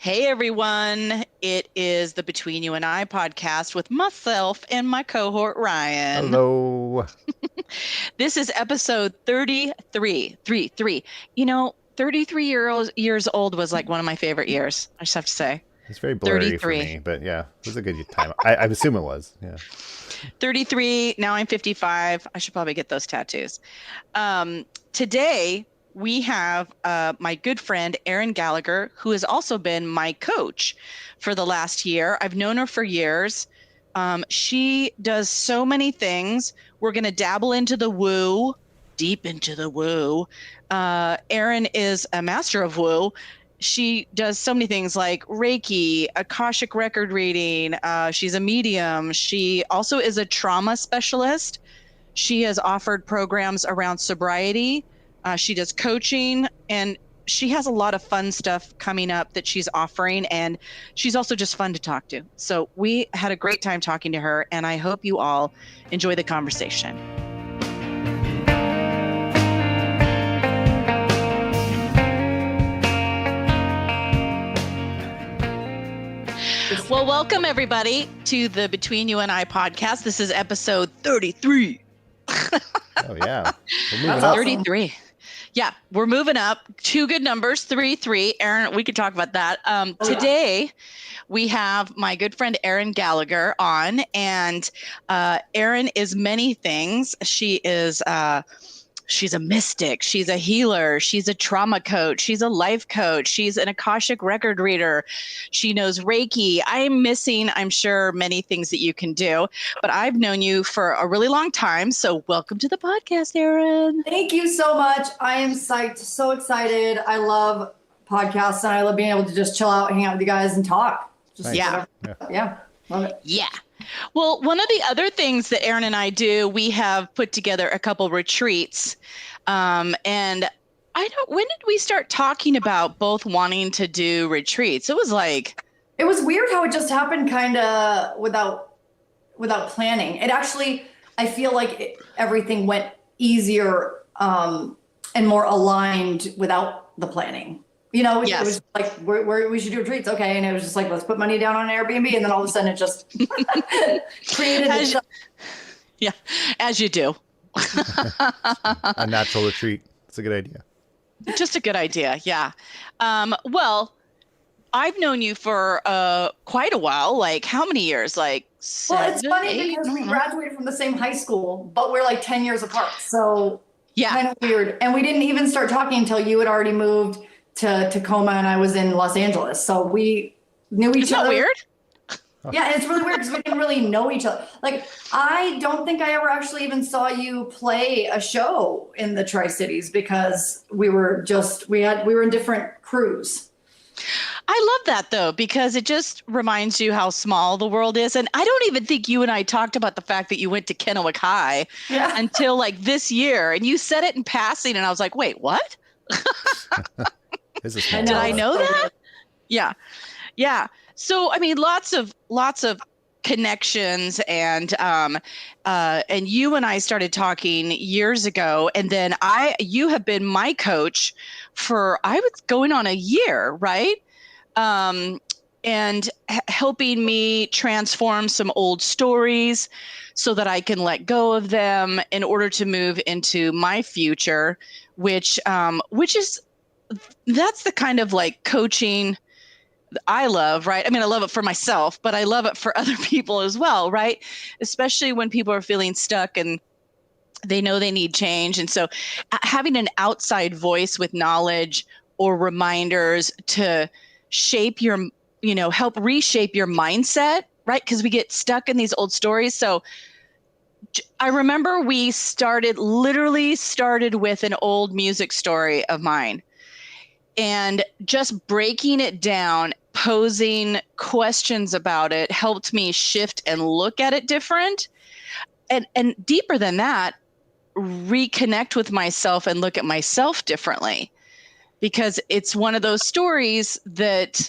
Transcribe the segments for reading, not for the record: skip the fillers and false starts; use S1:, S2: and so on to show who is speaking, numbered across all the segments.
S1: Hey everyone, it is the Between You and I podcast with myself and my cohort Ryan.
S2: Hello.
S1: This is episode 33. 33. 33 years old was like one of my favorite years. I just have to say.
S2: It's very blurry for
S1: 33.
S2: me, but yeah, it was a good time. I assume it was. Yeah.
S1: 33, now I'm 55. I should probably get those tattoos. Today we have my good friend Erin Gallagher, who has also been my coach for the last year. I've known her for years. She does so many things. We're going to dabble into the woo, deep into the woo. Erin is a master of woo. She does so many things like Reiki, Akashic record reading. She's a medium. She also is a trauma specialist. She has offered programs around sobriety. She does coaching, and she has a lot of fun stuff coming up that she's offering, and she's also just fun to talk to. So we had a great time talking to her, and I hope you all enjoy the conversation. Well, welcome everybody to the Between You and I podcast. This is episode 33.
S2: Oh yeah. We're moving
S1: That's
S2: up.
S1: 33. Yeah, we're moving up. Two good numbers, 3. Erin, we could talk about that. Today, we have my good friend Erin Gallagher on, and Erin is many things. She's a mystic. She's a healer. She's a trauma coach. She's a life coach. She's an Akashic record reader. She knows Reiki. I'm missing, I'm sure, many things that you can do, but I've known you for a really long time. So welcome to the podcast, Erin.
S3: Thank you so much. I am psyched, so excited. I love podcasts and I love being able to just chill out, hang out with you guys and talk. Just
S2: Nice.
S3: yeah, love it.
S1: Yeah. Well, one of the other things that Erin and I do, we have put together a couple retreats. And when did we start talking about both wanting to do retreats? It was
S3: weird how it just happened kind of without planning. It actually, I feel like everything went easier and more aligned without the planning.
S1: Yes.
S3: It was like, we should do retreats. Okay. And it was just like, let's put money down on Airbnb. And then all of a sudden it just created itself.
S1: Yeah, as you do.
S2: A natural retreat. It's a good idea.
S1: Just a good idea. Yeah. Well, I've known you for quite a while. Like how many years? Like
S3: Well, it's
S1: 7,
S3: funny
S1: 8?
S3: because we graduated from the same high school, but we're like 10 years apart. So
S1: Yeah.
S3: kind of weird. And we didn't even start talking until you had already moved to Tacoma and I was in Los Angeles. So we knew each
S1: Isn't
S3: other.
S1: that weird?
S3: Yeah, and it's really weird because we didn't really know each other. Like, I don't think I ever actually even saw you play a show in the Tri-Cities because we were in different crews.
S1: I love that though, because it just reminds you how small the world is. And I don't even think you and I talked about the fact that you went to Kennewick High until like this year. And you said it in passing and I was like, wait, what?
S2: It's a small
S1: Did I
S2: world.
S1: know that? Yeah. Yeah. So, I mean, lots of connections and you and I started talking years ago. And then you have been my coach for, I was going on a year, right? And helping me transform some old stories so that I can let go of them in order to move into my future, which is, that's the kind of like coaching I love, right? I mean, I love it for myself, but I love it for other people as well, right? Especially when people are feeling stuck and they know they need change. And so having an outside voice with knowledge or reminders to shape your, help reshape your mindset, right? Because we get stuck in these old stories. So I remember we literally started with an old music story of mine and just breaking it down, posing questions about it helped me shift and look at it different. And deeper than that, reconnect with myself and look at myself differently. Because it's one of those stories that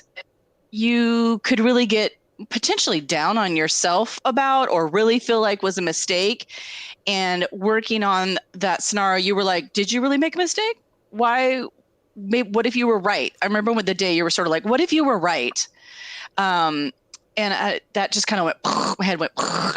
S1: you could really get potentially down on yourself about or really feel like was a mistake. And working on that scenario, you were like, did you really make a mistake? Why maybe, what if you were right? I remember when the day you were sort of like, what if you were right? And that just kind of went, my head went.
S3: Well,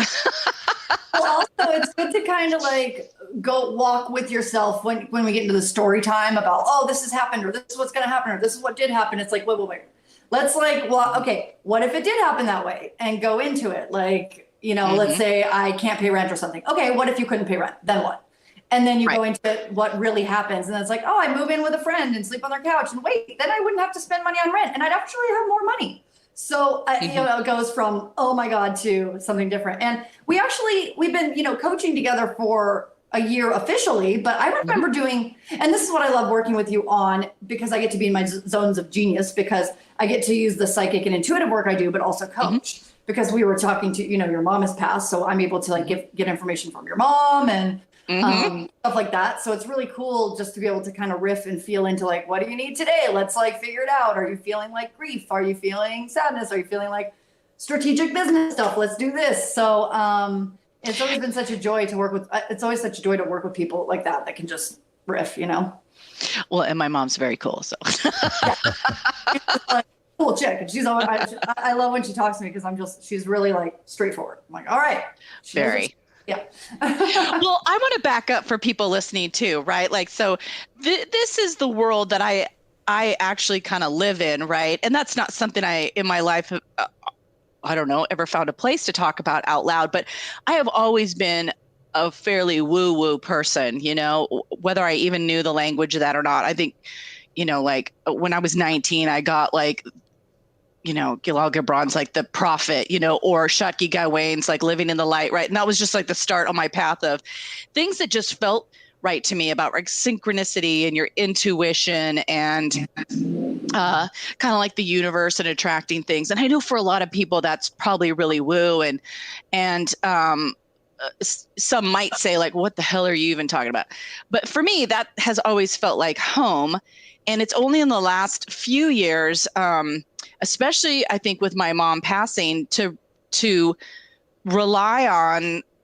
S3: also, it's good to kind of like go walk with yourself when we get into the story time about, oh, this has happened, or this is what's going to happen, or this is what did happen. It's like, wait. Let's like, well, okay, what if it did happen that way? And go into it. Like, let's say I can't pay rent or something. Okay, what if you couldn't pay rent? Then what? And then you go into what really happens. And it's like, oh, I move in with a friend and sleep on their couch. And wait, then I wouldn't have to spend money on rent. And I'd actually have more money. So, it goes from, oh my God, to something different. And we've been, coaching together for a year officially, but I remember doing, and this is what I love working with you on, because I get to be in my zones of genius, because I get to use the psychic and intuitive work I do, but also coach, because we were talking to, your mom has passed. So I'm able to like get information from your mom and stuff like that. So it's really cool just to be able to kind of riff and feel into like, what do you need today? Let's like figure it out. Are you feeling like grief? Are you feeling sadness? Are you feeling like strategic business stuff? Let's do this. So it's always been such a joy to work with. It's always such a joy to work with people like that can just riff,
S1: Well, and my mom's very cool. So
S3: like, cool chick. And she's always, I love when she talks to me, because she's really like straightforward. I'm like, all right.
S1: Very.
S3: Yeah.
S1: Well, I want to back up for people listening too, right? Like, so this is the world that I actually kind of live in, right? And that's not something in my life, I don't know, ever found a place to talk about out loud, but I have always been a fairly woo-woo person, whether I even knew the language of that or not. I think, like when I was 19, I got like, Gallagher like the prophet, or Shotki Gawain's like Living in the Light, right? And that was just like the start on my path of things that just felt right to me about like synchronicity and your intuition and kind of like the universe and attracting things. And I know for a lot of people that's probably really woo, and some might say like, what the hell are you even talking about? But for me, that has always felt like home. And it's only in the last few years, especially I think with my mom passing, to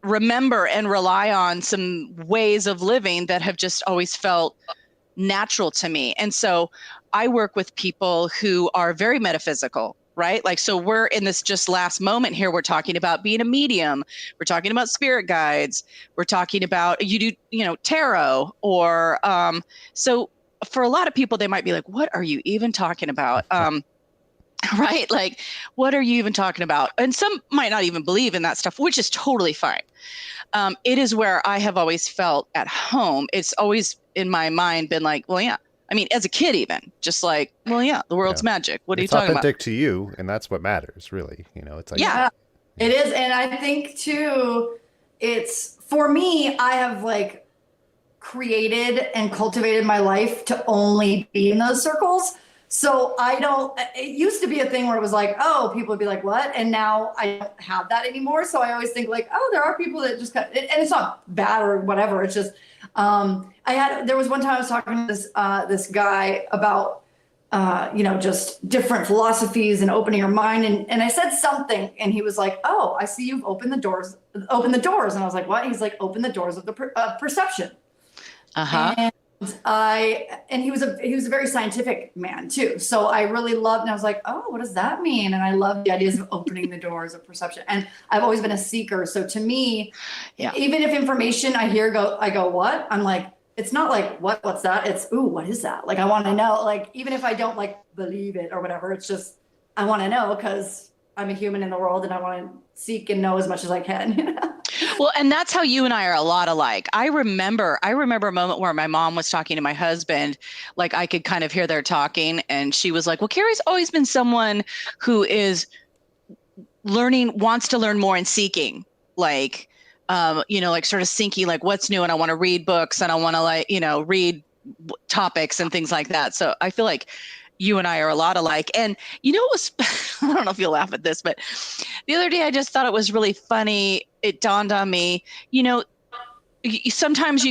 S1: remember and rely on some ways of living that have just always felt natural to me. And so I work with people who are very metaphysical, right? Like, so we're in this just last moment here. We're talking about being a medium. We're talking about spirit guides. We're talking about, tarot, or, so for a lot of people, they might be like, what are you even talking about? Right? Like, what are you even talking about? And some might not even believe in that stuff, which is totally fine. It is where I have always felt at home. It's always in my mind been like, well, yeah. I mean, as a kid, even just like, well, yeah, the world's magic. What are you talking about?
S2: It's authentic to you, and that's what matters, really. It's like,
S3: yeah, it is. And I think too, it's for me, I have like created and cultivated my life to only be in those circles. So it used to be a thing where it was like, oh, people would be like, what? And now I don't have that anymore. So I always think like, oh, there are people that just and it's not bad or whatever. It's just, there was one time I was talking to this guy about, just different philosophies and opening your mind. And I said something and he was like, oh, I see you've opened the doors. And I was like, what? He's like, open the doors of the perception. And he was a very scientific man too. So I really loved, and I was like, oh, what does that mean? And I love the ideas of opening the doors of perception. And I've always been a seeker. So to me, even if information I hear I go, what? I'm like, it's not like, what's that? It's, ooh, what is that? Like, I want to know, like, even if I don't like believe it or whatever, it's just, I want to know because I'm a human in the world and I want to seek and know as much as I can.
S1: Well, and that's how you and I are a lot alike. I remember a moment where my mom was talking to my husband, like I could kind of hear their talking, and she was like, well, Carrie's always been someone who is wants to learn more and seeking, like, like sort of sinking, like what's new. And I want to read books and I want to read topics and things like that. So I feel like you and I are a lot alike. And it was, I don't know if you'll laugh at this, but the other day I just thought it was really funny. It dawned on me, sometimes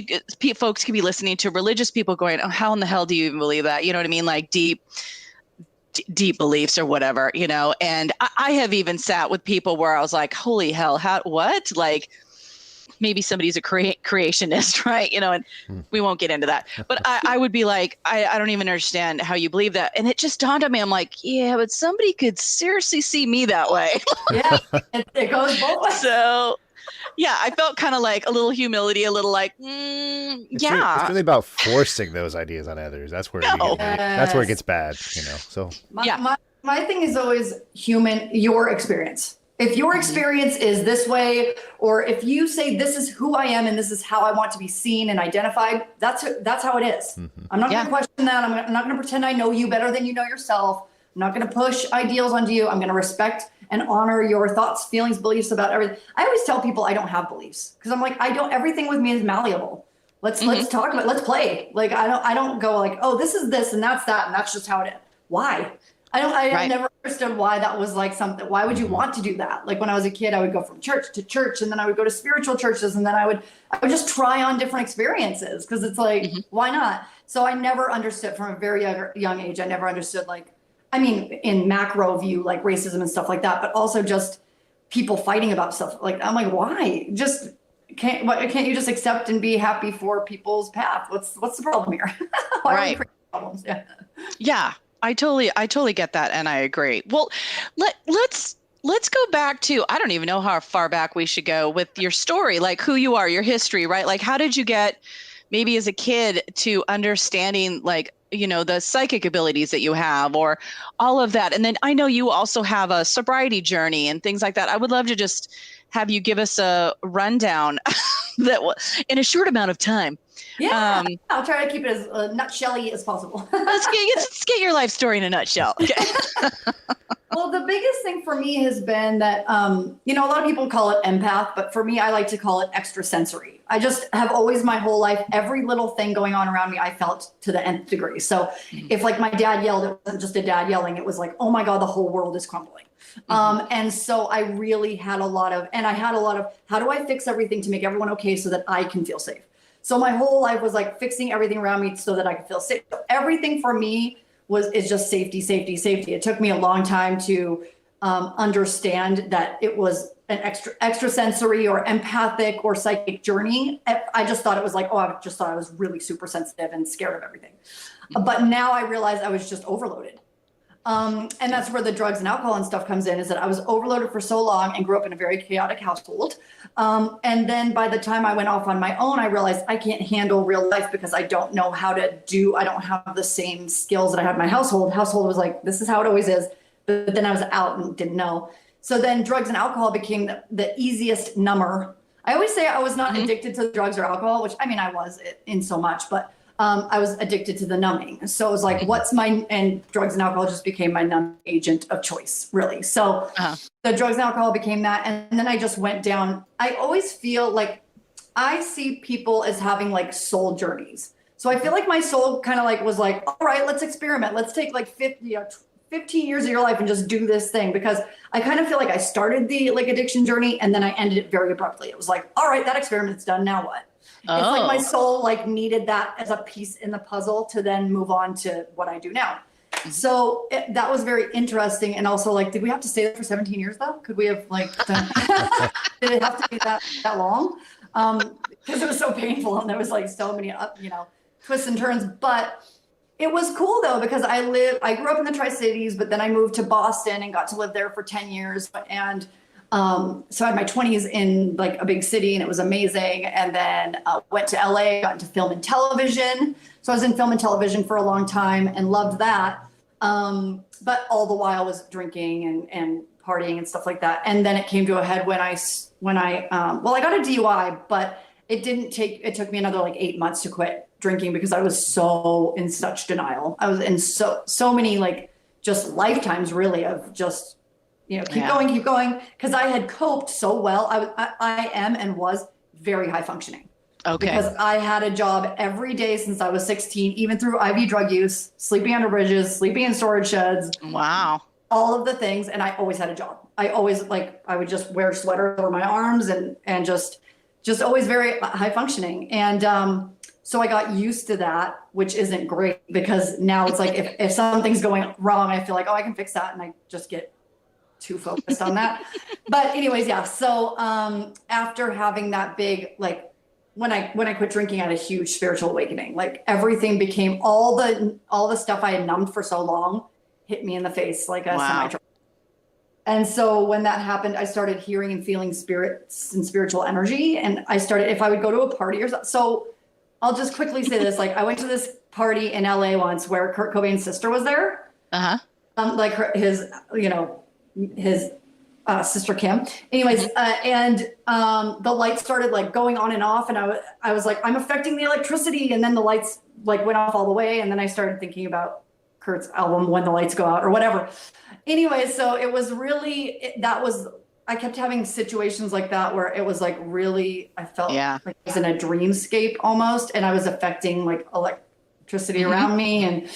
S1: folks can be listening to religious people going, oh, how in the hell do you even believe that? You know what I mean? Like deep beliefs or whatever, and I have even sat with people where I was like, holy hell, what? Like, maybe somebody's a creationist, right? And we won't get into that. But I would be like, I don't even understand how you believe that. And it just dawned on me. I'm like, yeah, but somebody could seriously see me that way.
S3: Yeah, it goes both ways.
S1: So yeah, I felt kind of like a little humility, a little like,
S2: It's really about forcing those ideas on others. That's where that's where it gets bad, So
S3: My thing is always your experience. If your experience is this way, or if you say this is who I am and this is how I want to be seen and identified, that's how it is. I'm not going to question that. I'm not going to pretend I know you better than you know yourself. I'm not going to push ideals onto you. I'm going to respect and honor your thoughts, feelings, beliefs about everything. I always tell people I don't have beliefs because I'm like, everything with me is malleable. Let's talk about, let's play. Like, I don't go like, oh, this is this and that's that. And that's just how it is. Why? I never understood why that was like something. Why would you want to do that? Like when I was a kid, I would go from church to church, and then I would go to spiritual churches, and then I would just try on different experiences because it's like, why not? So I never understood from a very young age. I never understood in macro view, like racism and stuff like that, but also just people fighting about stuff. Like, I'm like, why? Just can't you just accept and be happy for people's path? What's the problem here? Why are we creating problems?
S1: Yeah. I totally get that, and I agree. Well, let's go back to, I don't even know how far back we should go with your story, like who you are, your history, right? Like, how did you get, maybe as a kid, to understanding like, the psychic abilities that you have, or all of that? And then I know you also have a sobriety journey and things like that. I would love to just have you give us a rundown in a short amount of time.
S3: Yeah, I'll try to keep it as nutshell-y as possible.
S1: let's get your life story in a nutshell. Okay.
S3: Well, the biggest thing for me has been that, a lot of people call it empath, but for me, I like to call it extrasensory. I just have always my whole life, every little thing going on around me, I felt to the nth degree. So if like my dad yelled, it wasn't just a dad yelling. It was like, oh my God, the whole world is crumbling. And so I really had a lot of, how do I fix everything to make everyone okay so that I can feel safe? So my whole life was like fixing everything around me so that I could feel safe. So everything for me is just safety, safety, safety. It took me a long time to understand that it was an extrasensory or empathic or psychic journey. I just thought it was like, I just thought I was really super sensitive and scared of everything. But now I realized I was just overloaded. And that's where the drugs and alcohol and stuff comes in, is that I was overloaded for so long and grew up in a very chaotic household. And then by the time I went off on my own, I realized I can't handle real life because I don't know how to I don't have the same skills that I had in my household. Household was like, this is how it always is. But then I was out and didn't know. So then drugs and alcohol became the easiest number. I always say I was not addicted to drugs or alcohol, which I was in so much, but I was addicted to the numbing. So it was like, and drugs and alcohol just became my numbing agent of choice, really. So the drugs and alcohol became that. And then I just went down. I always feel like I see people as having like soul journeys. So I feel like my soul kind of like was like, all right, let's experiment. Let's take like 15 years of your life and just do this thing, because I kind of feel like I started the like addiction journey and then I ended it very abruptly. It was like, all right, that experiment's done. Now what? It's like my soul like needed that as a piece in the puzzle to then move on to what I do now. So that was very interesting. And also like, did we have to stay there for 17 years though? Could we have like, did it have to be that long? Because it was so painful and there was like so many twists and turns, but it was cool though, because I grew up in the Tri-Cities, but then I moved to Boston and got to live there for 10 years. And so I had my 20s in like a big city and it was amazing. And then went to LA, got into film and television. So I was in film and television for a long time and loved that. But all the while was drinking and partying and stuff like that. And then it came to a head when I got a DUI, but it took me another like 8 months to quit drinking because I was so in such denial. I was in so many like just lifetimes really of just, keep going. Because I had coped so well. I am and was very high functioning. Okay. Because I had a job every day since I was 16, even through IV drug use, sleeping under bridges, sleeping in storage sheds. Wow. All of the things. And I always had a job. I always I would just wear sweaters over my arms and just always very high functioning. And so I got used to that, which isn't great because now it's like if something's going wrong, I feel like, I can fix that. And I just get too focused on that. But anyways, yeah. So after having that big, like when I quit drinking, I had a huge spiritual awakening. Like everything became all the stuff I had numbed for so long hit me in the face like a semi. And so when that happened, I started hearing and feeling spirits and spiritual energy. And I started, if I would go to a party or something. So I'll just quickly say this. Like I went to this party in LA once where Kurt Cobain's sister was there. Like his sister Kim. Anyways, and the lights started like going on and off. And I was like, I'm affecting the electricity. And then the lights like went off all the way. And then I started thinking about Kurt's album, When the Lights Go Out or whatever. Anyway, so it was really, I kept having situations like that where it was like really, I felt like I was in a dreamscape almost, and I was affecting like electricity around me. And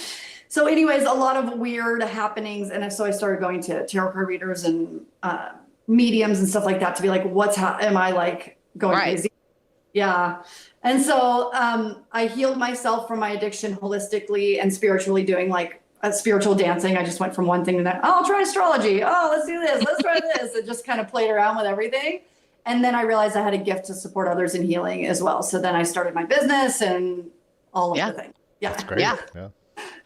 S3: so anyways, a lot of weird happenings. And so I started going to tarot card readers and mediums and stuff like that to be like, am I like going crazy? Yeah. And so I healed myself from my addiction holistically and spiritually, doing like spiritual dancing. I just went from one thing to that. Oh, I'll try astrology. Oh, let's do this. Let's try this. It just kind of played around with everything. And then I realized I had a gift to support others in healing as well. So then I started my business and all of the things. Yeah.
S2: That's great.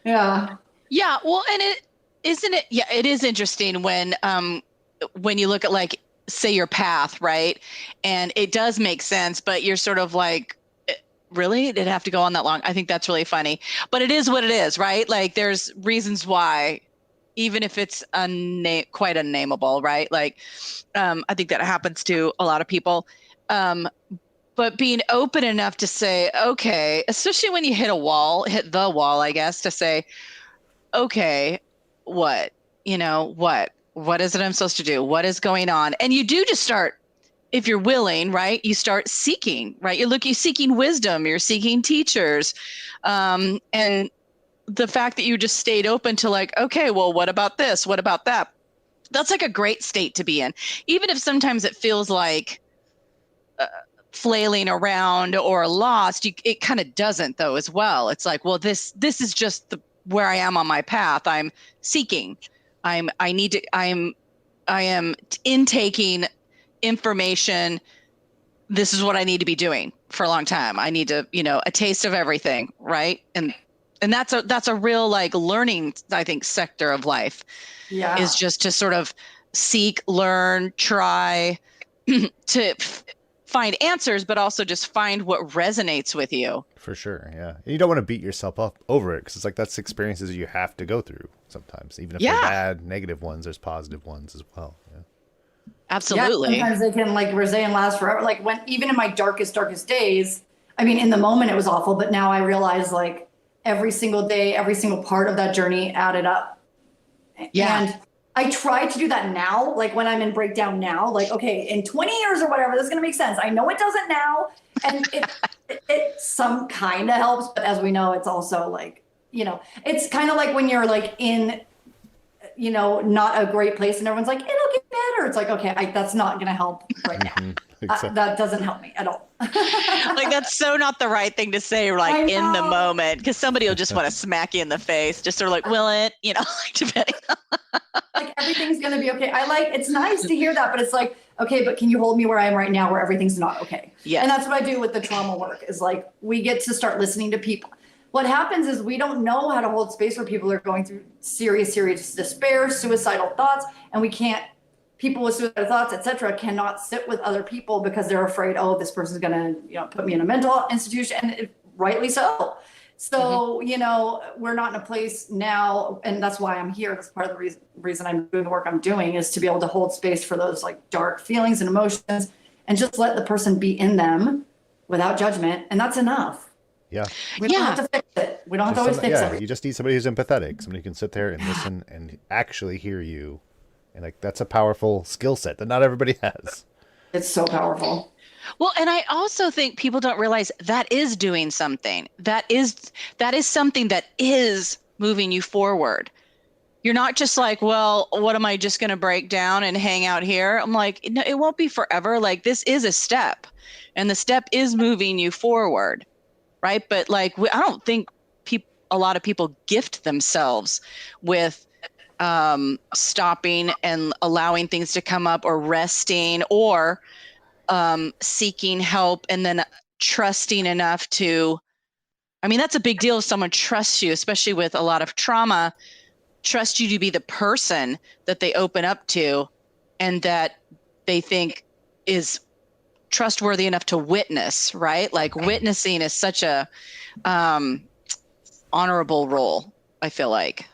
S3: Yeah.
S1: Well, and it is interesting when you look at like, say your path, right? And it does make sense, but you're sort of like, really? Did it have to go on that long? I think that's really funny, but it is what it is, right? Like there's reasons why, even if it's quite unnameable, right? Like, I think that happens to a lot of people. But being open enough to say, okay, especially when you hit the wall, I guess, to say, okay, what is it I'm supposed to do? What is going on? And you do just start, if you're willing, right? You start seeking, right? You're seeking wisdom, you're seeking teachers. And the fact that you just stayed open to like, okay, well, what about this? What about that? That's like a great state to be in. Even if sometimes it feels like flailing around or lost, it kind of doesn't though as well. It's like, well, this is just where I am on my path. I'm seeking. I am intaking information. This is what I need to be doing for a long time. I need to, a taste of everything. Right. And that's a real like learning, I think, sector of life is just to sort of seek, learn, try to find answers, but also just find what resonates with you.
S2: For sure. Yeah. And you don't want to beat yourself up over it because it's like that's experiences you have to go through sometimes. Even if they're bad, negative ones, there's positive ones as well. Yeah.
S1: Absolutely.
S3: Sometimes they can, like we're saying, last forever. Like when, even in my darkest days, I mean, in the moment it was awful, but now I realize like every single day, every single part of that journey added up. Yeah. And I try to do that now, like when I'm in breakdown now, like, okay, in 20 years or whatever, this is going to make sense. I know it doesn't now. And it some kind of helps. But as we know, it's also like, it's kind of like when you're like in, not a great place and everyone's like, it'll get better. It's like, okay, that's not going to help right now. That doesn't help me at all.
S1: Like that's so not the right thing to say, like in the moment, because somebody will just want to smack you in the face, just sort of like, will it, like depending.
S3: Like everything's going to be okay. It's nice to hear that, but it's like, okay, but can you hold me where I am right now where everything's not okay? Yeah. And that's what I do with the trauma work is like, we get to start listening to people. What happens is we don't know how to hold space where people are going through serious despair, suicidal thoughts, and people with suicidal thoughts, etc., cannot sit with other people because they're afraid, oh, this person's going to, put me in a mental institution, and rightly so. So, we're not in a place now, and that's why I'm here. That's part of the reason I'm doing the work I'm doing is to be able to hold space for those like dark feelings and emotions and just let the person be in them without judgment. And that's enough.
S2: Yeah.
S3: We don't have to fix it. We don't have to always fix it.
S2: You just need somebody who's empathetic, somebody who can sit there and listen and actually hear you. And like, that's a powerful skill set that not everybody has.
S3: It's so powerful.
S1: Well, and I also think people don't realize that is doing something. That is something that is moving you forward. You're not just like, well, what am I just going to break down and hang out here? I'm like, no, it won't be forever. Like this is a step and the step is moving you forward. Right. But like, I don't think a lot of people gift themselves with stopping and allowing things to come up, or resting, or seeking help, and then trusting enough to, I mean, that's a big deal if someone trusts you, especially with a lot of trauma, trust you to be the person that they open up to and that they think is trustworthy enough to witness, right? Like witnessing is such a honorable role, I feel like.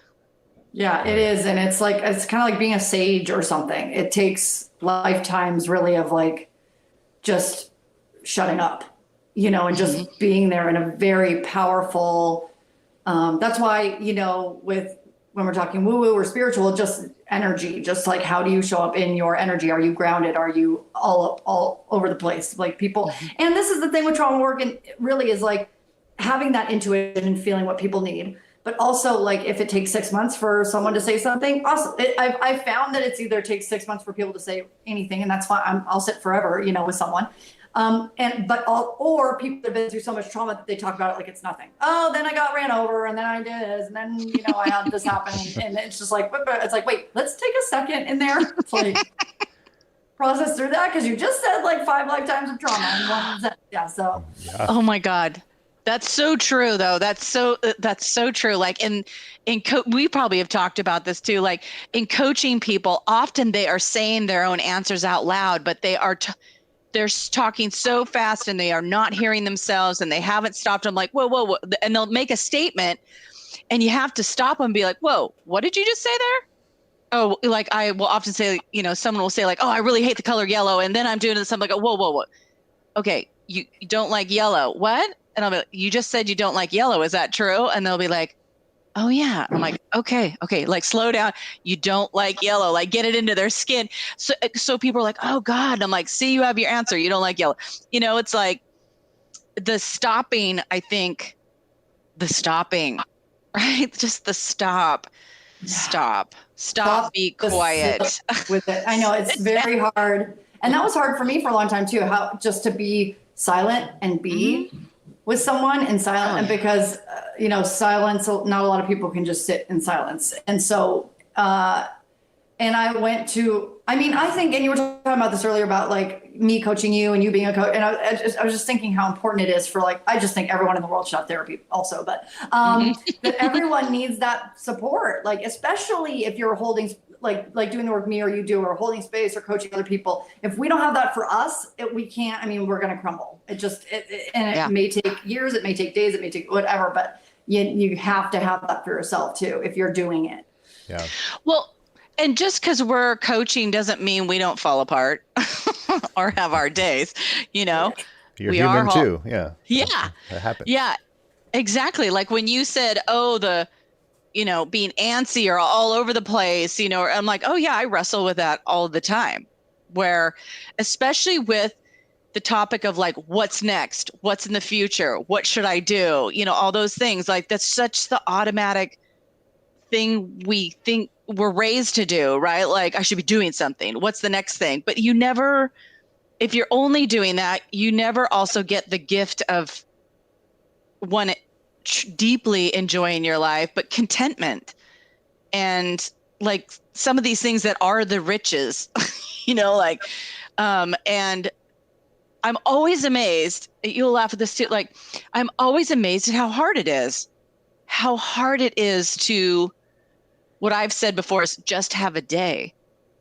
S3: Yeah, it is. And it's like, it's kind of like being a sage or something. It takes lifetimes really of like just shutting up, you know, and just being there in a very powerful, that's why, you know, when we're talking woo woo or spiritual, just energy, just like, how do you show up in your energy? Are you grounded? Are you all over the place? Like people, and this is the thing with trauma work, and it really is like having that intuition and feeling what people need. But also, like, if it takes 6 months for someone to say something, awesome. I've found that it's either takes 6 months for people to say anything, and that's fine. I'll sit forever, you know, with someone. Or people that have been through so much trauma that they talk about it like it's nothing. Oh, then I got ran over, and then I did this, and then, you know, I had this happen, and it's just like, it's like, wait, let's take a second in there, like process through that, because you just said like 5 lifetimes of trauma in one sentence. Yeah. So.
S2: Yeah.
S1: Oh my God. That's so true, though. That's so true. Like we probably have talked about this too. Like in coaching people, often they are saying their own answers out loud, but they're talking so fast and they are not hearing themselves, and they haven't stopped them. Like, whoa, and they'll make a statement, and you have to stop them and be like, whoa, what did you just say there? Oh, like I will often say, you know, someone will say like, oh, I really hate the color yellow, and then I'm doing this. I'm like, whoa. Okay, you don't like yellow. What? And I'll be like, you just said you don't like yellow. Is that true? And they'll be like, oh yeah. I'm like, okay. Like slow down. You don't like yellow, like get it into their skin. So people are like, oh God. And I'm like, see, you have your answer. You don't like yellow. You know, it's like the stopping, I think right? Just the stop, be quiet.
S3: With it. I know it's very hard. And that was hard for me for a long time too, how just to be silent and be with someone in silence, and because you know, silence, not a lot of people can just sit in silence. And so and I went to, I mean, I think, and you were talking about this earlier about like me coaching you and you being a coach, and I was just thinking how important it is for, like, I just think everyone in the world should have therapy also, but that everyone needs that support, like especially if you're holding like doing the work me or you do, or holding space or coaching other people. If we don't have that for us, we can't, I mean, we're going to crumble. It may take years, it may take days, it may take whatever, but you have to have that for yourself too, if you're doing it.
S2: Yeah.
S1: Well, and just because we're coaching doesn't mean we don't fall apart or have our days, you know.
S2: You're human too. Yeah.
S1: Yeah.
S2: That happens.
S1: Yeah, exactly. Like when you said, oh, you know, being antsy or all over the place, you know, I'm like, oh yeah, I wrestle with that all the time, where especially with the topic of like, what's next, what's in the future, what should I do? You know, all those things, like that's such the automatic thing we think we're raised to do, right? Like I should be doing something. What's the next thing? But you never, if you're only doing that, you never also get the gift of one, deeply enjoying your life, but contentment. And like some of these things that are the riches, you know, like, and I'm always amazed, you'll laugh at this too. Like, I'm always amazed at how hard it is to, what I've said before is just have a day.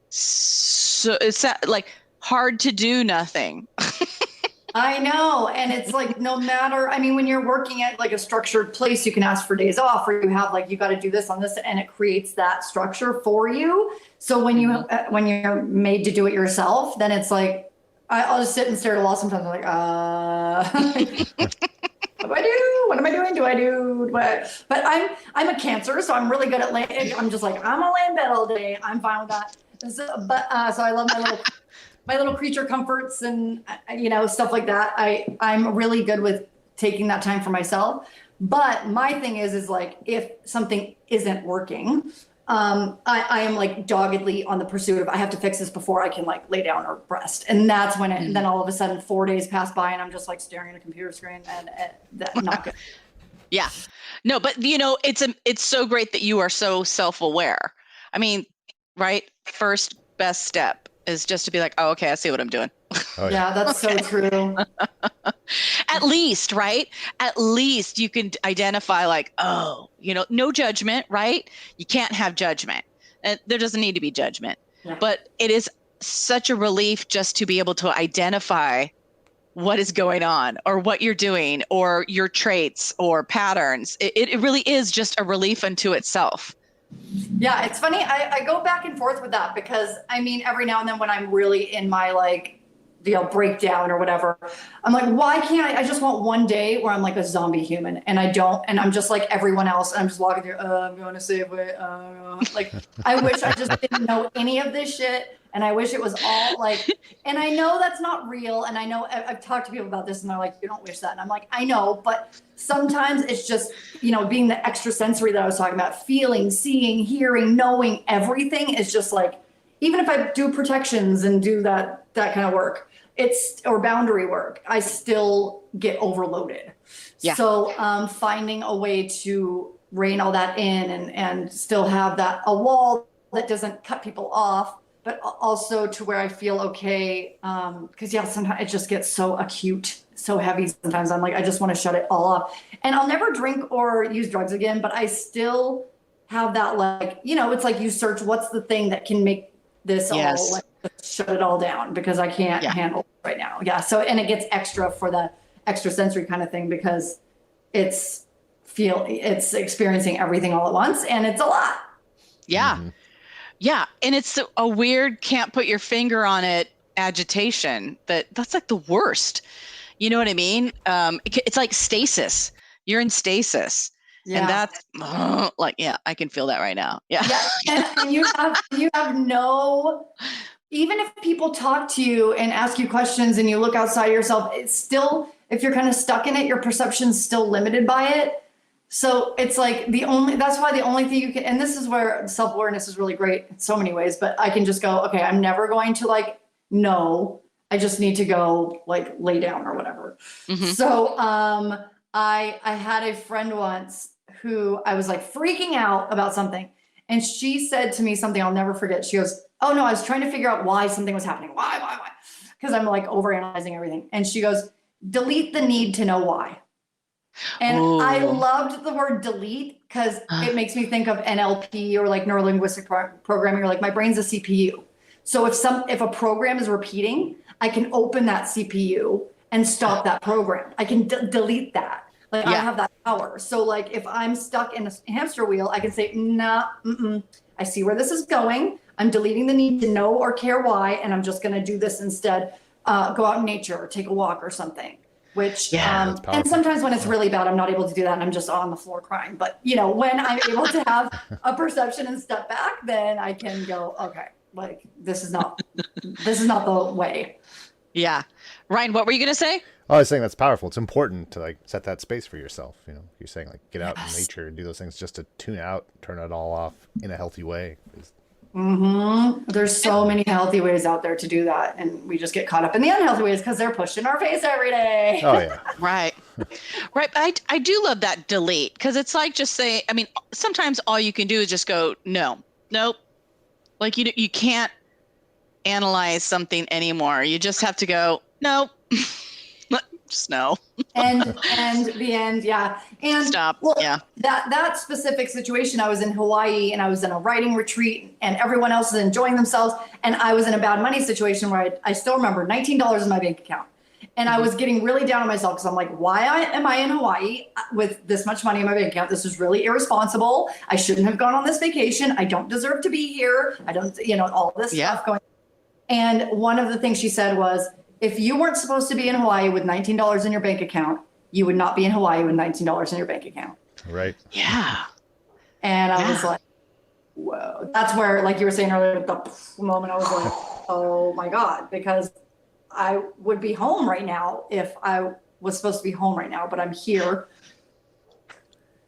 S1: So it's like hard to do nothing.
S3: I know. And it's like, no matter, I mean, when you're working at like a structured place, you can ask for days off, or you have like, you got to do this on this, and it creates that structure for you. So when when you're made to do it yourself, then it's like, I'll just sit and stare at a wall sometimes. I'm like, what do I do? What am I doing? Do I do what? But I'm a Cancer, so I'm really good at laying. I'm just like, I'm gonna lay in bed all day. I'm fine with that. So I love my little creature comforts and, you know, stuff like that. I'm really good with taking that time for myself. But my thing is like, if something isn't working, I am like doggedly on the pursuit of, I have to fix this before I can like lay down or rest. And that's when then all of a sudden 4 days pass by and I'm just like staring at a computer screen, and that's not good.
S1: Yeah, no, but you know, it's so great that you are so self-aware. I mean, right? First best step is just to be like, oh, okay, I see what I'm doing.
S2: Oh,
S3: Yeah, that's so true.
S1: At least, right? At least you can identify like, oh, no judgment, right? You can't have judgment. And there doesn't need to be judgment.
S3: Yeah.
S1: But it is such a relief just to be able to identify what is going on or what you're doing or your traits or patterns. It really is just a relief unto itself.
S3: Yeah, it's funny. I go back and forth with that because I mean, every now and then when I'm really in my breakdown or whatever, I'm like, why can't I just want one day where I'm like a zombie human and I'm just like everyone else. And I'm just walking through, I'm going to save it. Like, I wish I just didn't know any of this shit. And I wish it was all like, and I know that's not real. And I know I've talked to people about this and they're like, you don't wish that. And I'm like, I know, but sometimes it's just, being the extrasensory that I was talking about, feeling, seeing, hearing, knowing everything is just like, even if I do protections and do that kind of work, or boundary work, I still get overloaded.
S1: Yeah.
S3: So finding a way to rein all that in and still have a wall that doesn't cut people off, but also to where I feel okay. Because sometimes it just gets so acute, so heavy. Sometimes I'm like, I just want to shut it all off. And I'll never drink or use drugs again, but I still have that it's like you search what's the thing that can make this all shut it all down because I can't handle it right now. Yeah. So, and it gets extra for the extrasensory kind of thing because it's experiencing everything all at once and it's a lot.
S1: Yeah.
S2: Mm-hmm.
S1: Yeah. And it's a weird, can't put your finger on it agitation that's like the worst. You know what I mean? It's like stasis. You're in stasis. Yeah. And that's I can feel that right now. Yeah.
S3: And you have no, even if people talk to you and ask you questions and you look outside yourself, it's still, if you're kind of stuck in it, your perception's still limited by it. So it's like that's why the only thing you can, and this is where self-awareness is really great in so many ways, but I can just go, okay, I'm never going to no, I just need to go lay down or whatever. Mm-hmm. So I had a friend once who I was freaking out about something. And she said to me something I'll never forget. She goes, oh no, I was trying to figure out why something was happening. Why? Because I'm overanalyzing everything. And she goes, delete the need to know why. And ooh. I loved the word delete because it makes me think of NLP or neuro-linguistic programming or my brain's a CPU. So if a program is repeating, I can open that CPU and stop that program. I can delete that. I have that power. So if I'm stuck in a hamster wheel, I can say, nah, I see where this is going. I'm deleting the need to know or care why. And I'm just going to do this instead. Go out in nature or take a walk or something, which, and sometimes when it's really bad, I'm not able to do that. And I'm just on the floor crying. But when I'm able to have a perception and step back, then I can go, okay, this is not the way.
S1: Yeah. Ryan, what were you going to say?
S2: Oh, I was saying that's powerful. It's important to set that space for yourself. You're saying get out in nature and do those things just to tune out, turn it all off in a healthy way.
S3: Mm-hmm. There's so many healthy ways out there to do that. And we just get caught up in the unhealthy ways because they're pushed in our face every day.
S2: Oh, yeah.
S1: Right. I do love that delete because it's just saying, sometimes all you can do is just go, no, nope. You can't analyze something anymore. You just have to go, nope. Just no.
S3: and the end, yeah. And
S1: stop. Yeah.
S3: That specific situation, I was in Hawaii and I was in a writing retreat and everyone else is enjoying themselves. And I was in a bad money situation where I still remember $19 in my bank account. And I was getting really down on myself because I'm like, why am I in Hawaii with this much money in my bank account? This is really irresponsible. I shouldn't have gone on this vacation. I don't deserve to be here. I don't, all this stuff going. And one of the things she said was, if you weren't supposed to be in Hawaii with $19 in your bank account, you would not be in Hawaii with $19 in your bank account.
S2: Right.
S1: Yeah.
S3: And I was like, whoa. That's where, you were saying earlier, the moment I was like, oh my God, because I would be home right now if I was supposed to be home right now, but I'm here.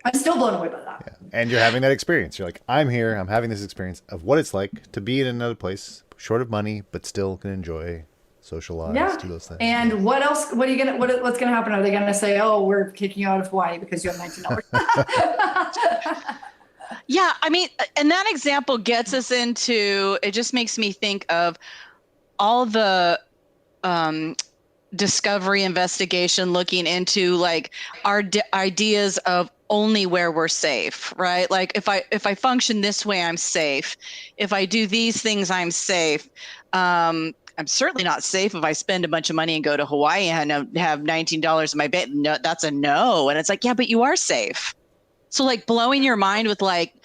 S3: I'm still blown away by that.
S2: Yeah. And you're having that experience. You're like, I'm here. I'm having this experience of what it's like to be in another place, short of money, but still can enjoy, socialize, do those things.
S3: And what else? What's gonna happen? Are they gonna say, "Oh, we're kicking you out of Hawaii because you have $19"?
S1: Yeah, I mean, and that example gets us into, it just makes me think of all the um, discovery investigation looking into like our ideas of only where we're safe, right? Like if I function this way, I'm safe. If I do these things, I'm safe. I'm certainly not safe if I spend a bunch of money and go to Hawaii and have $19 in my bank. No, that's a no. And it's like, yeah, but you are safe. So like blowing your mind with like,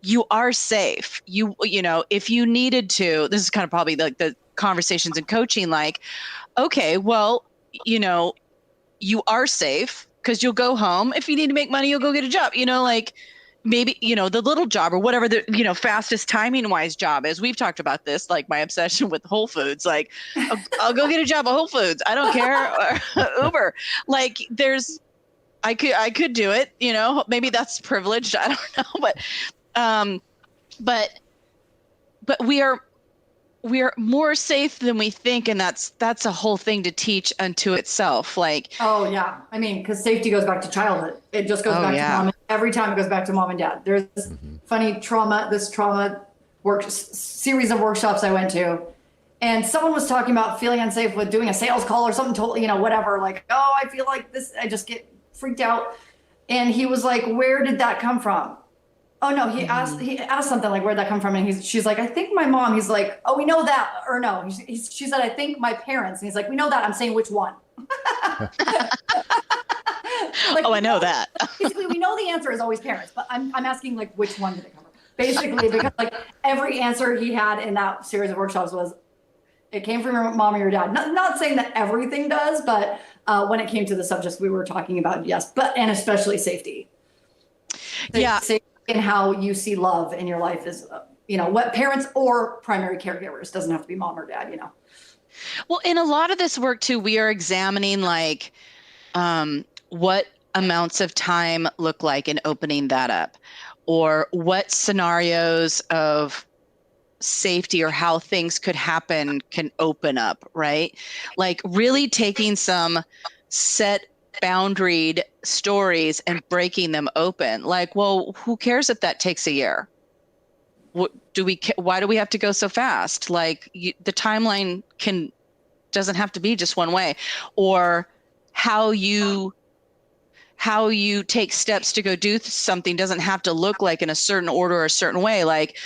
S1: you are safe. You know, if you needed to, this is kind of probably like the conversations in coaching, like, okay, well, you know, you are safe because you'll go home. If you need to make money, you'll go get a job. You know, like maybe, you know, the little job or whatever the, you know, fastest timing wise job is. We've talked about this, like my obsession with Whole Foods. Like, I'll go get a job at Whole Foods. I don't care. Uber. Like I could do it, you know, maybe that's privileged. I don't know. Um, but we are more safe than we think, and that's a whole thing to teach unto itself. Like,
S3: oh yeah, I mean, because safety goes back to childhood. It just goes back to mom. Every time it goes back to mom and dad. There's this funny trauma series of workshops I went to, and someone was talking about feeling unsafe with doing a sales call or something. Totally, you know, whatever. Like, oh, I feel like this. I just get freaked out. And he was like, "Where did that come from?" Oh no, he asked something like, "Where'd that come from?" And she's like, "I think my mom." He's like, "Oh, we know that." Or no, she said, "I think my parents." And he's like, "We know that." I'm saying which one?
S1: Like, oh, I know that.
S3: Basically, we know the answer is always parents, but I'm asking like which one did it come from? Basically, because like every answer he had in that series of workshops was, it came from your mom or your dad. Not saying that everything does, but when it came to the subjects we were talking about, yes, and especially safety.
S1: Yeah.
S3: Safety and how you see love in your life is, you know, what parents or primary caregivers, doesn't have to be mom or dad, you know.
S1: Well, in a lot of this work too, we are examining like what amounts of time look like in opening that up, or what scenarios of safety or how things could happen can open up, right? Like really taking some set boundaried stories and breaking them open. Like, well, who cares if that takes a year? Why do we have to go so fast? Like the timeline doesn't have to be just one way. Or how you take steps to go do something doesn't have to look like in a certain order or a certain way. Like,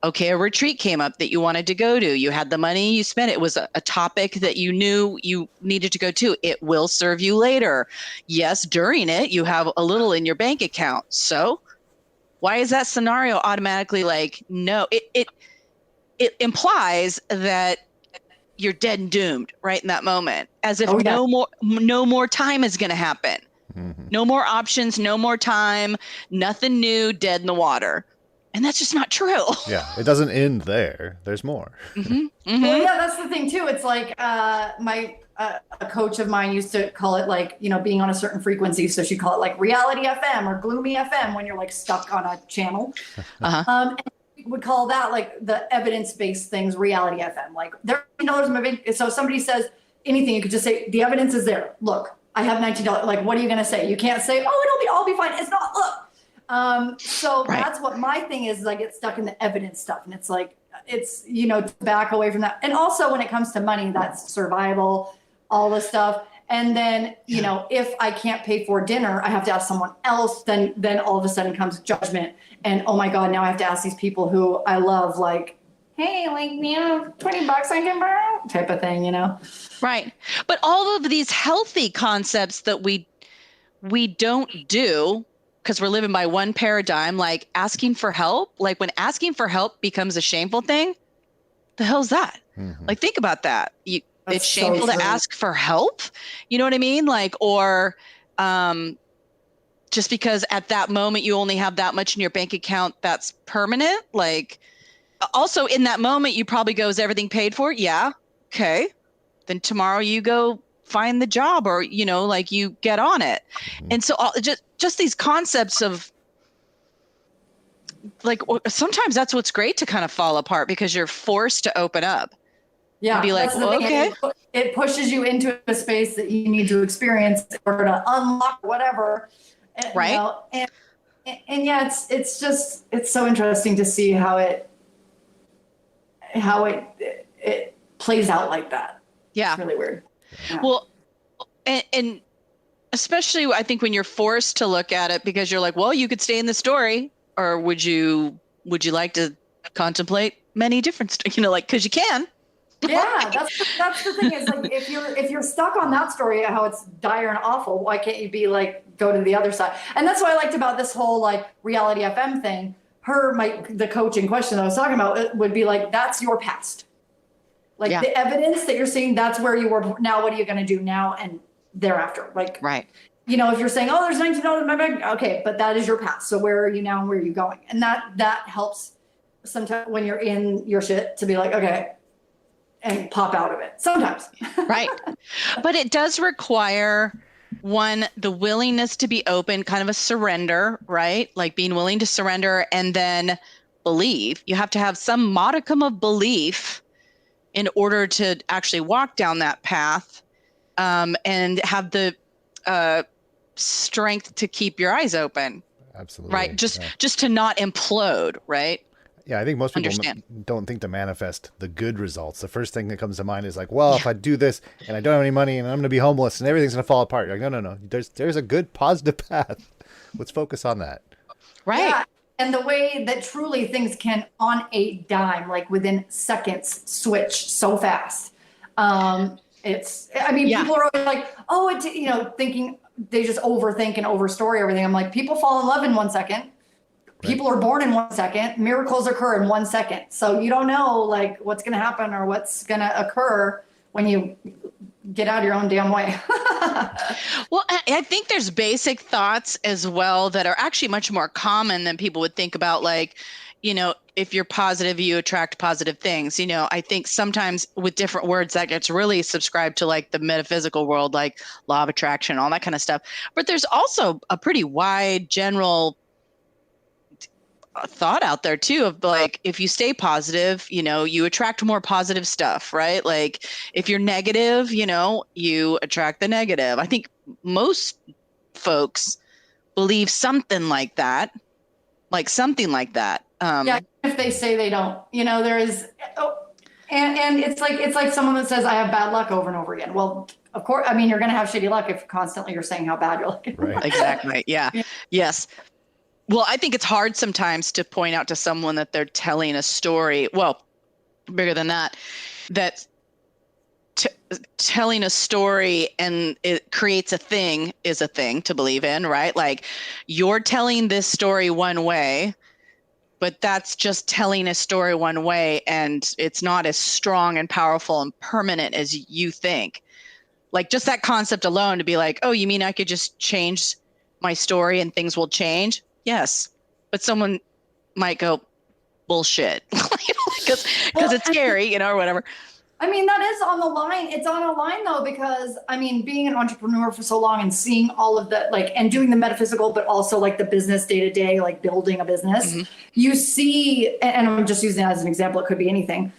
S1: okay, a retreat came up that you wanted to go to. You had the money, you spent it. It was a topic that you knew you needed to go to. It will serve you later. Yes, during it, you have a little in your bank account. So why is that scenario automatically like, no? It implies that you're dead and doomed right in that moment, as if no more time is going to happen. Mm-hmm. No more options, no more time, nothing new, dead in the water. And that's just not true.
S2: Yeah, it doesn't end there. There's more.
S3: Mm-hmm. Mm-hmm. Well, yeah, that's the thing too. It's like a coach of mine used to call it like, you know, being on a certain frequency. So she'd call it like reality FM or gloomy FM when you're like stuck on a channel. And we would call that like the evidence-based things, reality FM. Like there are $19 in my bank. So if somebody says anything, you could just say, the evidence is there. Look, I have $19. Like, what are you going to say? You can't say, oh, I'll be fine. It's not, look. So that's what my thing is I get stuck in the evidence stuff. And it's like, it's, you know, to back away from that. And also when it comes to money, that's survival, all this stuff. And then, you know, if I can't pay for dinner, I have to ask someone else. Then all of a sudden comes judgment. And oh my God, now I have to ask these people who I love, like, hey, like, you know, $20 I can borrow type of thing, you know?
S1: Right. But all of these healthy concepts that we don't do, because we're living by one paradigm, like asking for help, like when asking for help becomes a shameful thing, the hell's that? Mm-hmm. Like, think about that. It's shameful to ask for help. You know what I mean? Like, or just because at that moment you only have that much in your bank account, that's permanent. Like, also in that moment, you probably go, is everything paid for? Yeah. Okay. Then tomorrow you go find the job, or, you know, like you get on it. Mm-hmm. And so just these concepts of like, sometimes that's what's great to kind of fall apart because you're forced to open up.
S3: Yeah.
S1: And be like, well, okay.
S3: It pushes you into a space that you need to experience in order to unlock whatever.
S1: Right.
S3: You know, and And yeah, it's so interesting to see how it plays out like that.
S1: Yeah.
S3: It's really weird. Yeah.
S1: Well, and especially I think when you're forced to look at it because you're like, well, you could stay in the story, or would you like to contemplate many different, like, because you can.
S3: Yeah, that's the thing is like if you're stuck on that story, how it's dire and awful, why can't you be like go to the other side? And that's what I liked about this whole like reality FM thing. The coach in question that I was talking about it would be like, that's your past. Like the evidence that you're seeing, that's where you were. Now, what are you going to do now and thereafter? Like,
S1: right.
S3: If you're saying, oh, there's $19 in my bag, okay, but that is your past. So where are you now and where are you going? And that helps sometimes when you're in your shit to be like, okay, and pop out of it sometimes.
S1: Right. But it does require the willingness to be open, kind of a surrender, right? Like being willing to surrender and then believe. You have to have some modicum of belief in order to actually walk down that path, and have the strength to keep your eyes open.
S2: Absolutely.
S1: Right. Just to not implode. Right.
S2: Yeah, I think most people don't think to manifest the good results. The first thing that comes to mind is like, well, if I do this and I don't have any money and I'm going to be homeless and everything's going to fall apart. You're like, no. There's a good positive path. Let's focus on that.
S1: Right.
S3: Yeah. And the way that truly things can on a dime, like within seconds, switch so fast. People are always like, oh, thinking they just overthink and overstory everything. I'm like, people fall in love in 1 second. People are born in 1 second. Miracles occur in 1 second. So you don't know like what's going to happen or what's going to occur when you get out of your own damn way.
S1: Well, I think there's basic thoughts as well that are actually much more common than people would think about. Like, if you're positive, you attract positive things. I think sometimes with different words that gets really subscribed to like the metaphysical world, like law of attraction, all that kind of stuff. But there's also a pretty wide general thought out there too of like, if you stay positive, you attract more positive stuff, right? Like if you're negative, you attract the negative. I think most folks believe something like that.
S3: Yeah, if they say they don't, there is, and it's like someone that says I have bad luck over and over again. Well, of course, you're going to have shitty luck if constantly you're saying how bad you're looking.
S2: Right.
S1: Exactly. Yeah. Yes. Well, I think it's hard sometimes to point out to someone that they're telling a story. Well, bigger than that, telling a story and it creates a thing is a thing to believe in, right? Like you're telling this story one way, but that's just telling a story one way, and it's not as strong and powerful and permanent as you think. Like just that concept alone to be like, oh, you mean I could just change my story and things will change? Yes, but someone might go, bullshit, because it's scary, or whatever.
S3: That is on the line. It's on a line though, because being an entrepreneur for so long and seeing all of the and doing the metaphysical, but also like the business day to day, like building a business, you see, and I'm just using that as an example. It could be anything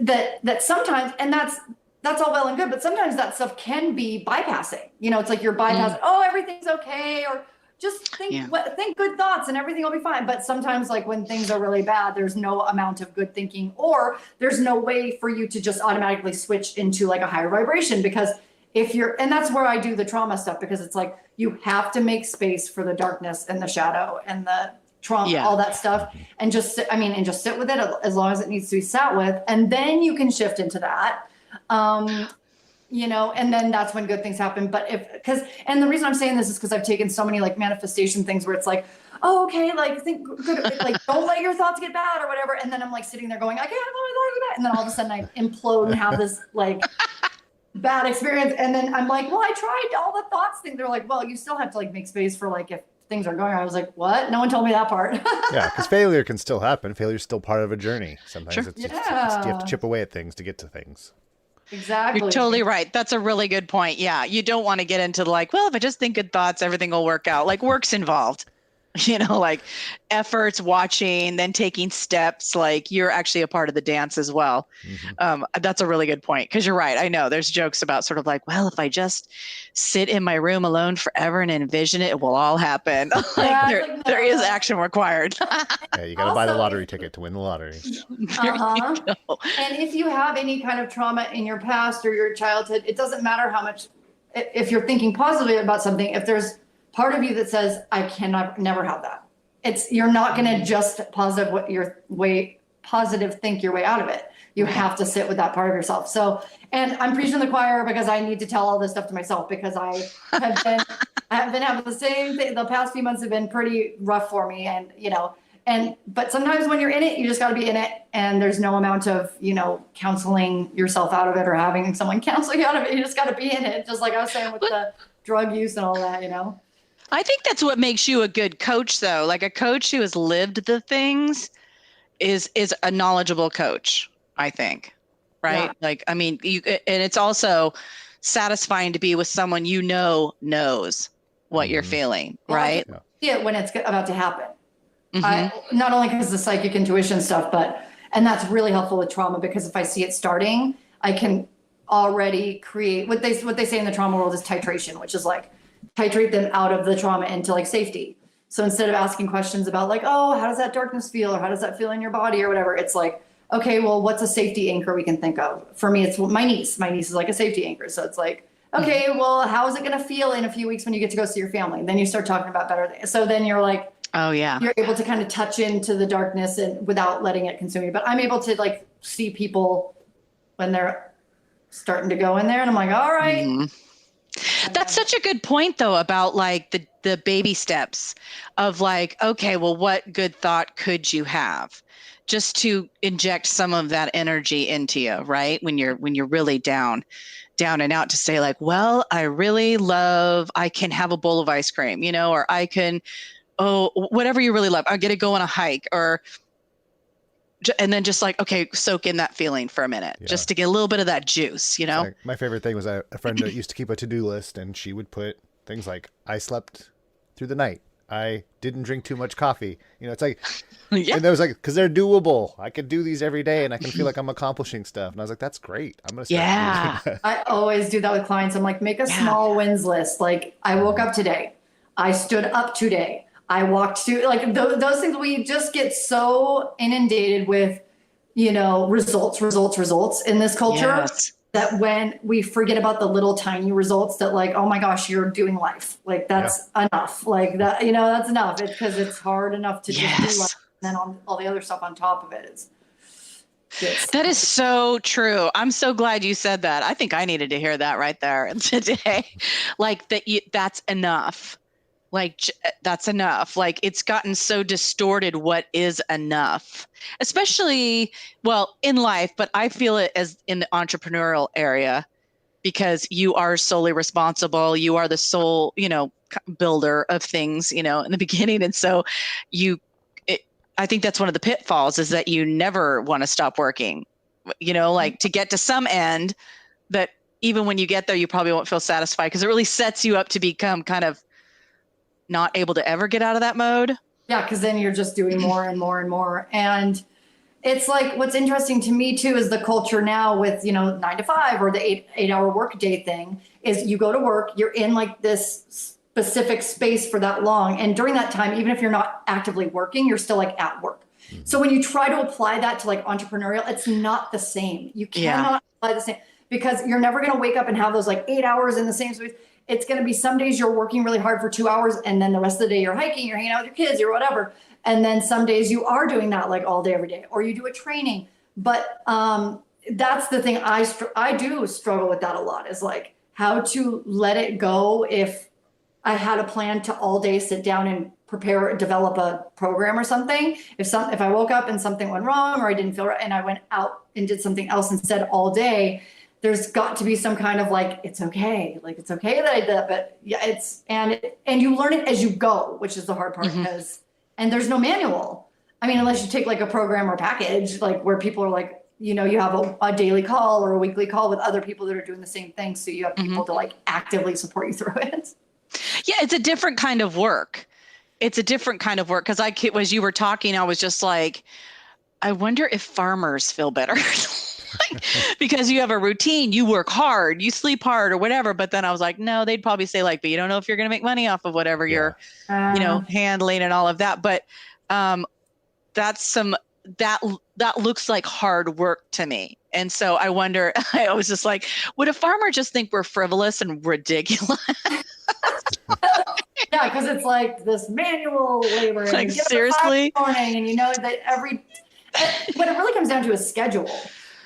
S3: that sometimes, and that's all well and good, but sometimes that stuff can be bypassing. It's like you're bypassing. Oh, everything's okay, or just think good thoughts and everything will be fine. But sometimes like when things are really bad, there's no amount of good thinking, or there's no way for you to just automatically switch into like a higher vibration, because and that's where I do the trauma stuff, because it's like, you have to make space for the darkness and the shadow and the trauma, all that stuff. And just sit with it as long as it needs to be sat with. And then you can shift into that. And then that's when good things happen. But and the reason I'm saying this is because I've taken so many like manifestation things where it's like, oh, okay, like think good, like don't let your thoughts get bad or whatever. And then I'm like sitting there going, I can't have my thoughts get bad. And then all of a sudden I implode and have this like bad experience. And then I'm like, well, I tried all the thoughts thing. They're like, well, you still have to like make space for like if things are going. I was like, what? No one told me that part.
S2: Yeah, because failure can still happen. Failure is still part of a journey. Sometimes you have to chip away at things to get to things.
S3: Exactly.
S1: You're totally right. That's a really good point. Yeah. You don't want to get into like, well, if I just think good thoughts, everything will work out. Like work's involved. like efforts, watching, then taking steps, like you're actually a part of the dance as well. That's a really good point, because you're right. I know there's jokes about sort of like, well, if I just sit in my room alone forever and envision it, it will all happen. There is action required.
S2: Yeah, you got to buy the lottery ticket to win the lottery.
S3: And if you have any kind of trauma in your past or your childhood, it doesn't matter how much, if you're thinking positively about something, if there's part of you that says, I cannot never have that. You're not going to just positive think your way out of it. You have to sit with that part of yourself. So, and I'm preaching to the choir because I need to tell all this stuff to myself, because I have been having the same thing. The past few months have been pretty rough for me, but sometimes when you're in it, you just got to be in it, and there's no amount of, counseling yourself out of it or having someone counsel you out of it. You just got to be in it. Just like I was saying with the drug use and all that,
S1: I think that's what makes you a good coach, though. Like a coach who has lived the things is a knowledgeable coach, I think. Right. Yeah. Like, I mean, and it's also satisfying to be with someone, knows what you're feeling. Right.
S3: See it when it's about to happen. Not only because of the psychic intuition stuff, and that's really helpful with trauma, because if I see it starting, I can already create what they say in the trauma world is titration, which is like, titrate them out of the trauma into like safety. So instead of asking questions about like, oh, how does that darkness feel? Or how does that feel in your body or whatever? It's like, okay, well, what's a safety anchor we can think of? For me, it's my niece. My niece is like a safety anchor. So it's like, okay, well, how is it going to feel in a few weeks when you get to go see your family? Then you start talking about better things. So then you're like, oh yeah, you're able to kind of touch into the darkness and without letting it consume you. But I'm able to like see people when they're starting to go in there, and I'm like, all right.
S1: That's such a good point, though, about like the baby steps of like, okay, well, what good thought could you have just to inject some of that energy into you, right? When you're really down and out, to say like, well, I can have a bowl of ice cream, or I can, whatever you really love. I get to go on a hike, and then just like, okay, soak in that feeling for a minute, just to get a little bit of that juice, Like,
S2: my favorite thing was a friend that used to keep a to-do list, and she would put things like, I slept through the night. I didn't drink too much coffee. It's like, and I was like, because they're doable. I could do these every day, and I can feel like I'm accomplishing stuff. And I was like, that's great. I'm going to start doing that.
S3: I always do that with clients. I'm like, make a small wins list. Like, I woke up today. I stood up today. I walked to, like, those things. We just get so inundated with, results in this culture, that when we forget about the little tiny results, that like, oh my gosh, you're doing life. Like, that's enough. Like that, that's enough. It's because it's hard enough to just do life. And then all the other stuff on top of it
S1: that is so true. I'm so glad you said that. I think I needed to hear that right there today. Like that's enough. Like, that's enough. Like, it's gotten so distorted what is enough, especially, well, in life, but I feel it as in the entrepreneurial area, because you are solely responsible. You are the sole, builder of things, in the beginning. And so I think that's one of the pitfalls, is that you never want to stop working, like to get to some end that even when you get there, you probably won't feel satisfied, because it really sets you up to become kind of not able to ever get out of that mode.
S3: Yeah, because then you're just doing more and more and more. And it's like, what's interesting to me too is the culture now with 9 to 5 or the 8-hour work day thing, is you go to work, you're in like this specific space for that long, and during that time, even if you're not actively working, you're still like at work. So when you try to apply that to like entrepreneurial, it's not the same. You cannot apply the same, because you're never going to wake up and have those like 8 hours in the same space. It's going to be some days you're working really hard for 2 hours, and then the rest of the day you're hiking, you're hanging out with your kids or whatever. And then some days you are doing that like all day, every day, or you do a training. But that's the thing. I do struggle with that a lot, is like how to let it go. If I had a plan to all day sit down and develop a program or something, if I woke up and something went wrong, or I didn't feel right, and I went out and did something else instead all day, there's got to be some kind of like, it's okay. Like, it's okay that I did that, but and you learn it as you go, which is the hard part, and there's no manual. I mean, unless you take like a program or package, like where people are like, you have a daily call or a weekly call with other people that are doing the same thing. So you have people to like actively support you through it.
S1: Yeah. It's a different kind of work. it's a different kind of work. Cause as you were talking, I was just like, I wonder if farmers feel better. Because you have a routine, you work hard, you sleep hard or whatever. But then I was like, no, they'd probably say like, but you don't know if you're going to make money off of whatever you're, handling and all of that. But that's that looks like hard work to me. And so I wonder, I was just like, would a farmer just think we're frivolous and ridiculous?
S3: Yeah, because it's like this manual labor. And
S1: like, seriously?
S3: Morning, and you know that what it really comes down to is schedule.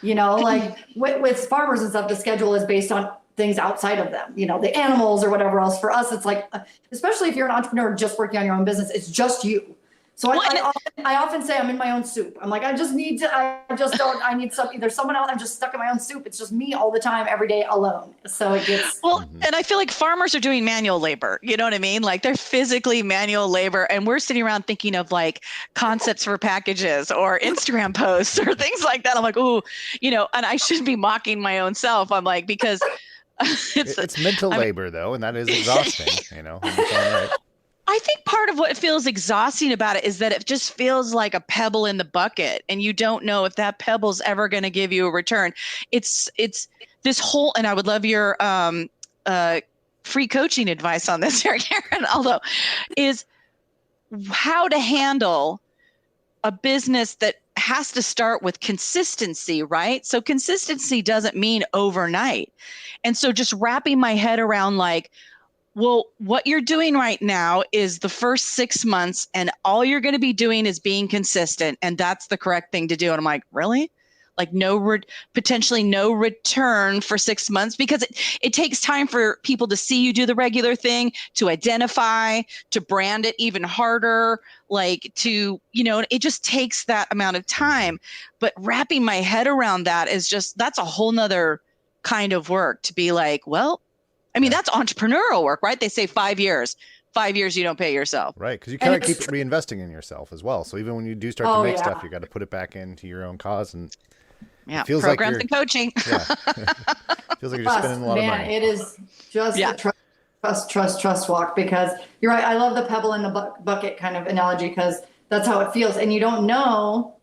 S3: You know, like with farmers and stuff, the schedule is based on things outside of them, you know, the animals or whatever else. For us, it's like, especially if you're an entrepreneur just working on your own business, it's just you. So I often say I'm in my own soup. I'm like, I need either someone else. I'm just stuck in my own soup. It's just me all the time, every day alone. So it gets.
S1: Well, and I feel like farmers are doing manual labor. You know what I mean? Like they're physically manual labor, and we're sitting around thinking of like concepts for packages or Instagram posts or things like that. I'm like, ooh, and I shouldn't be mocking my own self. I'm like, because
S2: it's mental labor though, and that is exhausting, in its own right.
S1: I think part of what feels exhausting about it is that it just feels like a pebble in the bucket, and you don't know if that pebble's ever going to give you a return. It's this whole, and I would love your free coaching advice on this here, Erin, although is how to handle a business that has to start with consistency, right? So consistency doesn't mean overnight. And so just wrapping my head around like, well, what you're doing right now is the first 6 months, and all you're going to be doing is being consistent, and that's the correct thing to do. And I'm like, really? Like potentially no return for 6 months, because it takes time for people to see you do the regular thing, to identify, to brand it even harder, like to, it just takes that amount of time. But wrapping my head around that is that's a whole nother kind of work to be like, well, I mean, that's entrepreneurial work, right? They say 5 years. 5 years, you don't pay yourself.
S2: Right, because you kind of keep reinvesting in yourself as well. So even when you do start to make stuff, you got to put it back into your own cause. And
S1: it feels programs
S2: like
S1: and coaching.
S2: Yeah. Feels like you're just spending a lot of money.
S3: It is just a trust walk, because you're right. I love the pebble in the bucket kind of analogy, because that's how it feels. And you don't know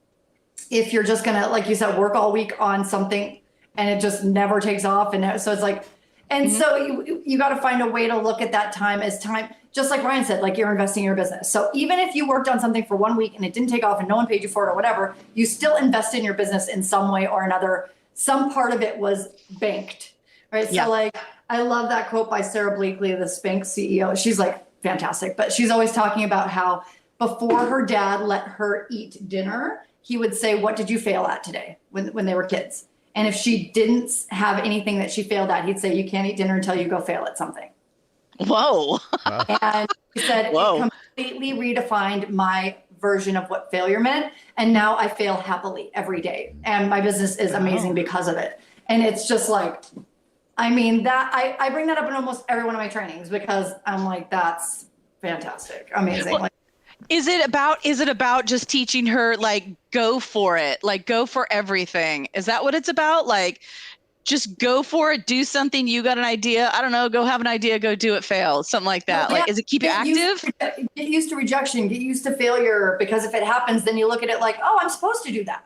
S3: if you're just going to, like you said, work all week on something and it just never takes off. And so it's like, and so you got to find a way to look at that time as time, just like Ryan said, like you're investing in your business. So even if you worked on something for 1 week and it didn't take off and no one paid you for it or whatever, you still invest in your business in some way or another. Some part of it was banked, right? Yeah. So like, I love that quote by Sarah Blakely, the Spanx CEO. She's like fantastic, but she's always talking about how before her dad let her eat dinner, he would say, "What did you fail at today?" when they were kids. And if she didn't have anything that she failed at, he'd say, "You can't eat dinner until you go fail at something."
S1: Whoa.
S3: And he said, It completely redefined my version of what failure meant. And now I fail happily every day. And my business is amazing because of it. And it's just like, I mean, that I bring that up in almost every one of my trainings, because I'm like, that's fantastic. Amazing.
S1: Well, is it about just teaching her, like, go for it, like go for everything? Is that what it's about? Like, just go for it, do something. You got an idea. I don't know. Go have an idea, go do it, fail. Something like that. Like, is it keep you active?
S3: Get used to rejection, get used to failure, because if it happens, then you look at it like, oh, I'm supposed to do that.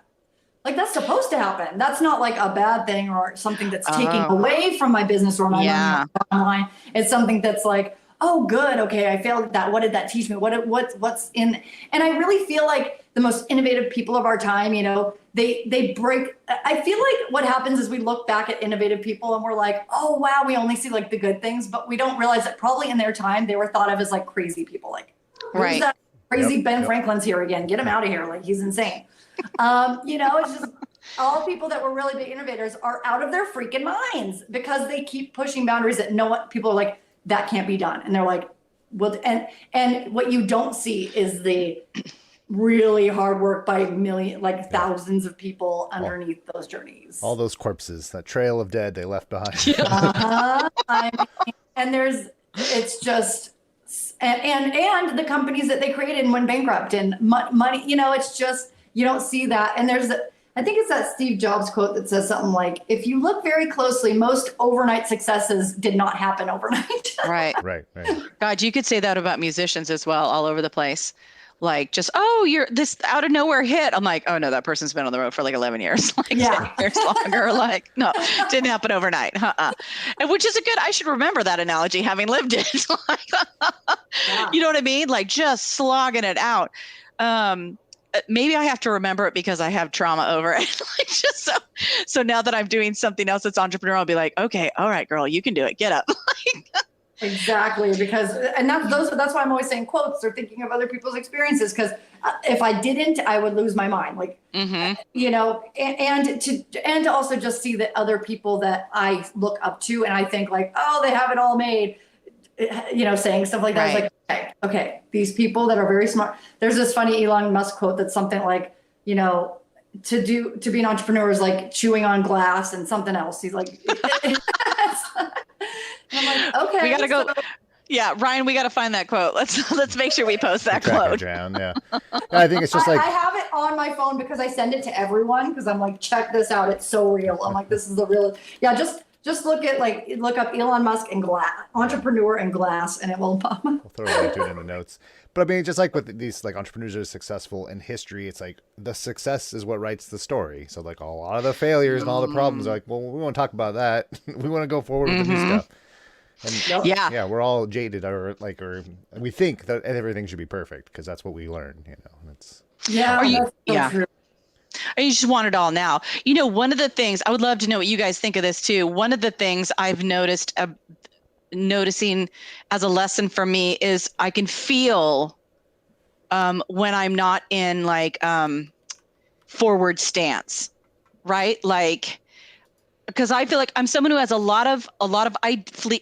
S3: Like, that's supposed to happen. That's not like a bad thing or something that's taking away from my business or my money online. It's something that's like, oh, good. Okay. I failed at that. What did that teach me? What's in? And I really feel like the most innovative people of our time, they break. I feel like what happens is we look back at innovative people and we're like, oh, wow, we only see like the good things, but we don't realize that probably in their time, they were thought of as like crazy people. Like, who's that crazy Ben Franklin's here again? Get him out of here. Like, he's insane. It's just all people that were really big innovators are out of their freaking minds because they keep pushing boundaries that people are like, that can't be done. And they're like, well, and what you don't see is the really hard work by thousands of people underneath those journeys.
S2: All those corpses, that trail of dead they left behind.
S3: And it's just, and the companies that they created and went bankrupt and money, it's just, you don't see that. And I think it's that Steve Jobs quote that says something like, if you look very closely, most overnight successes did not happen overnight.
S1: Right.
S2: Right.
S1: God, you could say that about musicians as well, all over the place. Like just, oh, you're this out of nowhere hit. I'm like, oh no, that person's been on the road for like 11 years, like 10 years longer. Like, no, didn't happen overnight. And which is I should remember that analogy having lived it. You know what I mean? Like just slogging it out. Maybe I have to remember it because I have trauma over it. Like just so now that I'm doing something else that's entrepreneurial, I'll be like, okay, all right, girl, you can do it. Get up.
S3: Exactly, that's why I'm always saying quotes or thinking of other people's experiences, because if I didn't, I would lose my mind. Like, you know, and to also just see that other people that I look up to and I think like, oh, they have it all made, you know, saying stuff like that.
S1: Right.
S3: It's like, okay, these people that are very smart. There's this funny Elon Musk quote that's something like, you know, to be an entrepreneur is like chewing on glass and something else. He's like, I'm like, okay.
S1: We gotta go. Yeah, Ryan, we gotta find that quote. Let's make sure we post that quote.
S2: Down, yeah. I think it's just like
S3: I have it on my phone because I send it to everyone because I'm like, check this out. It's so real. I'm like, this is the real. Yeah, just look up Elon Musk and glass, entrepreneur and glass, and it will pop.
S2: We'll throw a link to it in the notes. But I mean, just like with these like entrepreneurs that are successful in history, it's like the success is what writes the story. So like a lot of the failures and all the problems are like, well, we won't talk about that. We want to go forward with the new stuff. And yeah, we're all jaded or we think that everything should be perfect because that's what we learn, you know. And it's
S1: True. Or you just want it all now. You know, one of the things I would love to know what you guys think of this too. One of the things I've noticing as a lesson for me is I can feel when I'm not in like forward stance, right? Like, because I feel like I'm someone who has a lot of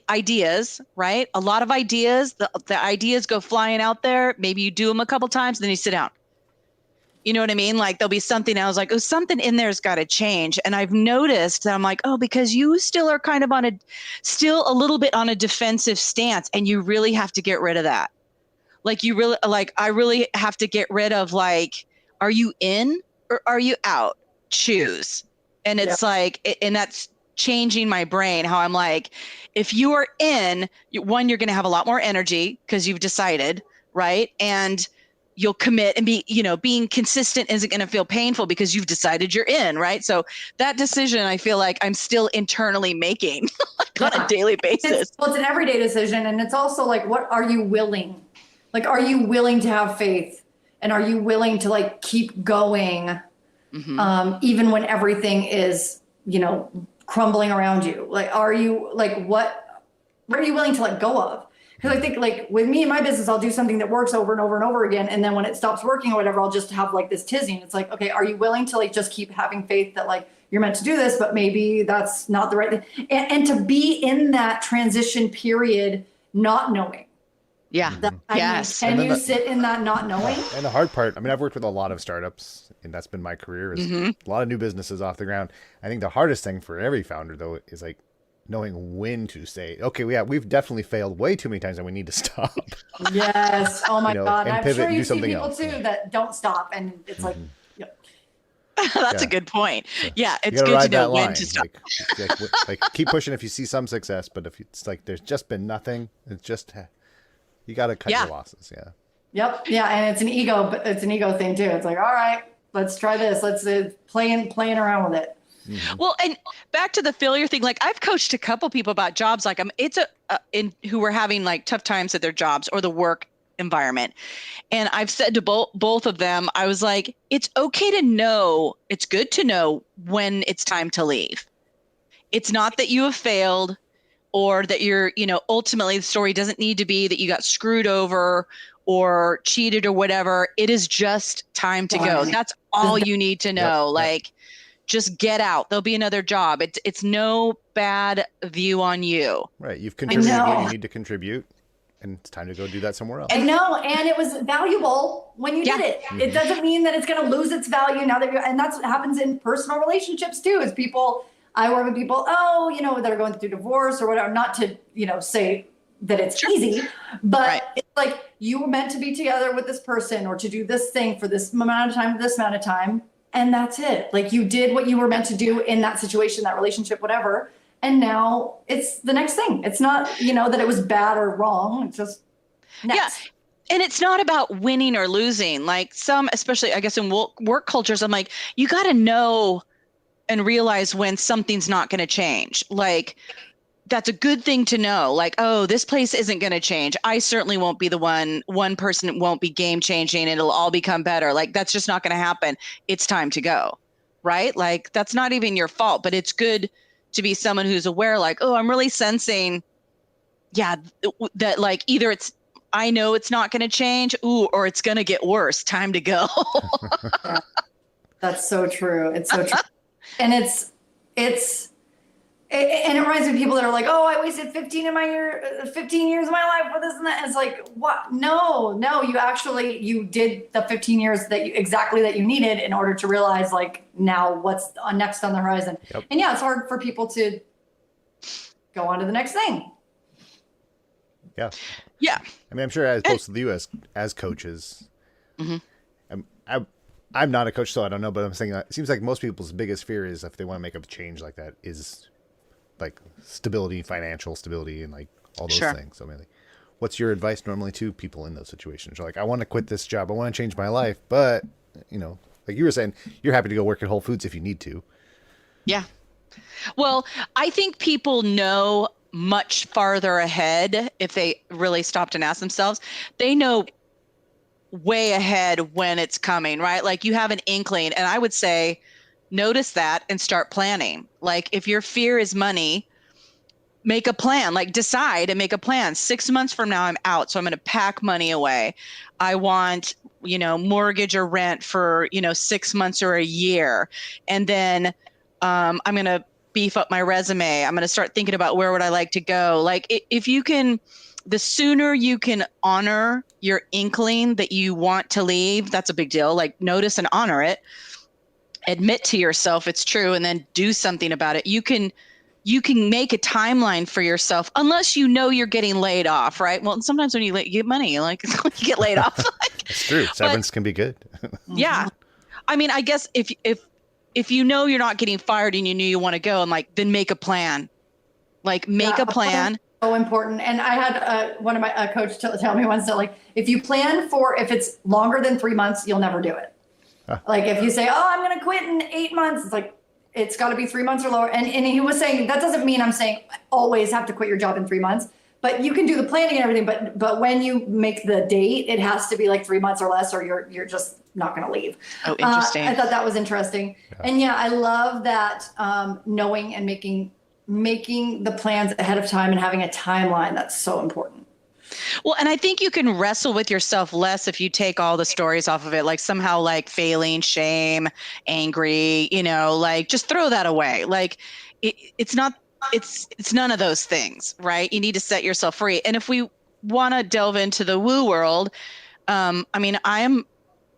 S1: ideas, right? A lot of ideas. The ideas go flying out there. Maybe you do them a couple times, then you sit down. You know what I mean? Like there'll be something I was like, oh, something in there's got to change. And I've noticed that I'm like, oh, because you still are kind of still a little bit on a defensive stance, and you really have to get rid of that. Like I really have to get rid of like, are you in or are you out? Choose. And it's like, and that's changing my brain, how I'm like, if you are in, you're going to have a lot more energy because you've decided, right? And you'll commit and being consistent isn't going to feel painful because you've decided you're in, right? So that decision, I feel like I'm still internally making on a daily basis.
S3: It's an everyday decision. And it's also like, what are you willing? Like, are you willing to have faith? And are you willing to like keep going? Even when everything is, you know, crumbling around you? Like, are you like, what are you willing to let go of? Because I think like with me and my business, I'll do something that works over and over and over again. And then when it stops working or whatever, I'll just have like this tizzy. And it's like, okay, are you willing to like just keep having faith that like you're meant to do this, but maybe that's not the right thing? And to be in that transition period, not knowing.
S1: Yeah. Yes.
S3: Can you sit in that not knowing?
S2: And the hard part, I mean, I've worked with a lot of startups, and that's been my career, is a lot of new businesses off the ground. I think the hardest thing for every founder, though, is like knowing when to say, okay, we've definitely failed way too many times and we need to stop.
S3: Yes. Oh my God.
S2: And
S3: I'm
S2: pivot
S3: sure
S2: and
S3: you
S2: do
S3: see
S2: something
S3: people
S2: else.
S3: too that don't stop, and it's like,
S1: That's a good point. So yeah, it's
S2: good
S1: to know when to stop.
S2: Like keep pushing if you see some success, but if it's like there's just been nothing, it's just you got to cut your losses. Yeah.
S3: Yep. Yeah, and it's an ego thing too. It's like, all right, let's try this. Let's playing around with it.
S1: Well, and back to the failure thing, like I've coached a couple people about jobs, like who were having like tough times at their jobs or the work environment. And I've said to both of them, I was like, it's okay to know, it's good to know when it's time to leave. It's not that you have failed or that you're, ultimately the story doesn't need to be that you got screwed over or cheated or whatever. It is just time to go. That's all you need to know. Just get out. There'll be another job. It's no bad view on you.
S2: Right. You've contributed what you need to contribute, and it's time to go do that somewhere else.
S3: And it was valuable when you did it. It doesn't mean that it's going to lose its value now and that's what happens in personal relationships too, is I work with people, that are going through divorce or whatever, not to, say that it's easy, but it's like you were meant to be together with this person or to do this thing for this amount of time, and that's it. Like you did what you were meant to do in that situation, that relationship, whatever. And now it's the next thing. It's not, that it was bad or wrong. It's just next.
S1: Yeah. And it's not about winning or losing. Like some, especially I guess in work cultures, I'm like, you got to know and realize when something's not going to change. Like that's a good thing to know. Like, oh, this place isn't going to change. I certainly won't be the one person won't be game changing. It'll all become better. Like that's just not going to happen. It's time to go. Right? Like that's not even your fault, but it's good to be someone who's aware, like, oh, I'm really sensing, that like either I know it's not going to change, or it's going to get worse. Time to go.
S3: Yeah, that's so true. It's so true. And and it reminds me of people that are like, oh, I wasted 15 years of my life for this and that. It's like, what? No, you did the 15 years that you needed in order to realize like now what's next on the horizon. Yep. And it's hard for people to go on to the next thing.
S2: Yeah.
S1: Yeah.
S2: I mean, I'm sure as both of you as coaches,
S1: mm-hmm.
S2: I'm not a coach, so I don't know, but I'm saying that it seems like most people's biggest fear is if they want to make a change like that is like stability, financial stability, and like all those things. So, I mean, like, what's your advice normally to people in those situations? You're like, I want to quit this job. I want to change my life. But, like you were saying, you're happy to go work at Whole Foods if you need to.
S1: Yeah. Well, I think people know much farther ahead if they really stopped and asked themselves. They know way ahead when it's coming, right? Like you have an inkling. And I would say, notice that and start planning. Like if your fear is money, make a plan, like decide and make a plan. 6 months from now, I'm out. So I'm going to pack money away. I want, mortgage or rent for, 6 months or a year. And then I'm going to beef up my resume. I'm going to start thinking about where would I like to go. Like if you can, the sooner you can honor your inkling that you want to leave, that's a big deal. Like notice and honor it. Admit to yourself it's true, and then do something about it. You can make a timeline for yourself, unless you're getting laid off, right? Well, sometimes when you get money, like you get laid off.
S2: It's true. Severance can be good.
S1: Yeah, I mean, I guess if you know you're not getting fired and you knew you want to go, and like then make a plan. Like make a plan.
S3: So important. And I had one of my coach tell me once that like if you plan if it's longer than 3 months, you'll never do it. Like if you say, oh, I'm going to quit in 8 months, it's like, it's got to be 3 months or lower. And he was saying, that doesn't mean I'm saying always have to quit your job in 3 months, but you can do the planning and everything. But when you make the date, it has to be like 3 months or less, or you're just not going to leave.
S1: Oh, interesting.
S3: I thought that was interesting. Yeah. And I love that knowing and making the plans ahead of time and having a timeline. That's so important.
S1: Well, and I think you can wrestle with yourself less if you take all the stories off of it, like somehow like failing, shame, angry, like just throw that away. Like it's none of those things, right? You need to set yourself free. And if we want to delve into the woo world, I mean, I am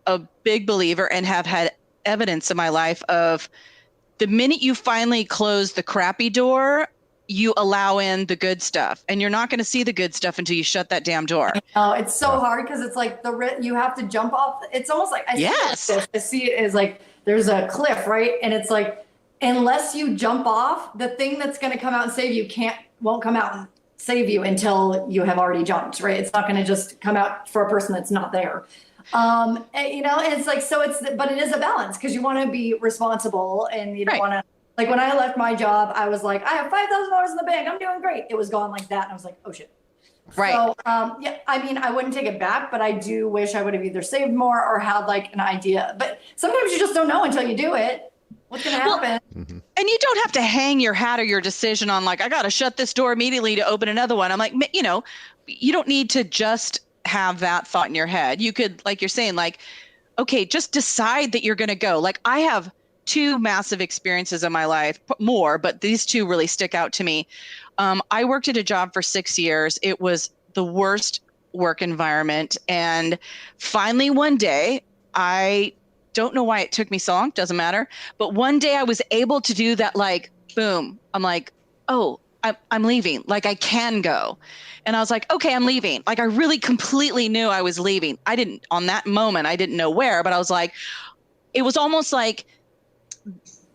S1: a big believer and have had evidence in my life of the minute you finally close the crappy door, you allow in the good stuff, and you're not going to see the good stuff until you shut that damn door.
S3: Oh, it's so hard because it's like you have to jump off. It's almost like I see it as like there's a cliff, right? And it's like unless you jump off, the thing that's going to come out and save you won't come out and save you until you have already jumped, right? It's not going to just come out for a person that's not there. And it's like but it is a balance because you want to be responsible and you don't want to. Like when I left my job, I was like, I have $5,000 in the bank. I'm doing great. It was gone like that. And I was like, oh shit.
S1: Right.
S3: So, I mean, I wouldn't take it back, but I do wish I would have either saved more or had like an idea. But sometimes you just don't know until you do it. What's going to happen?
S1: And you don't have to hang your hat or your decision on like, I got to shut this door immediately to open another one. I'm like, you don't need to just have that thought in your head. You could, like you're saying, like, okay, just decide that you're going to go. Like I have 2 massive experiences in my life, more, but these 2 really stick out to me. I worked at a job for 6 years. It was the worst work environment. And finally one day, I don't know why it took me so long, doesn't matter. But one day I was able to do that, like, boom. I'm like, oh, I'm leaving. Like I can go. And I was like, okay, I'm leaving. Like I really completely knew I was leaving. On that moment, I didn't know where, but I was like, it was almost like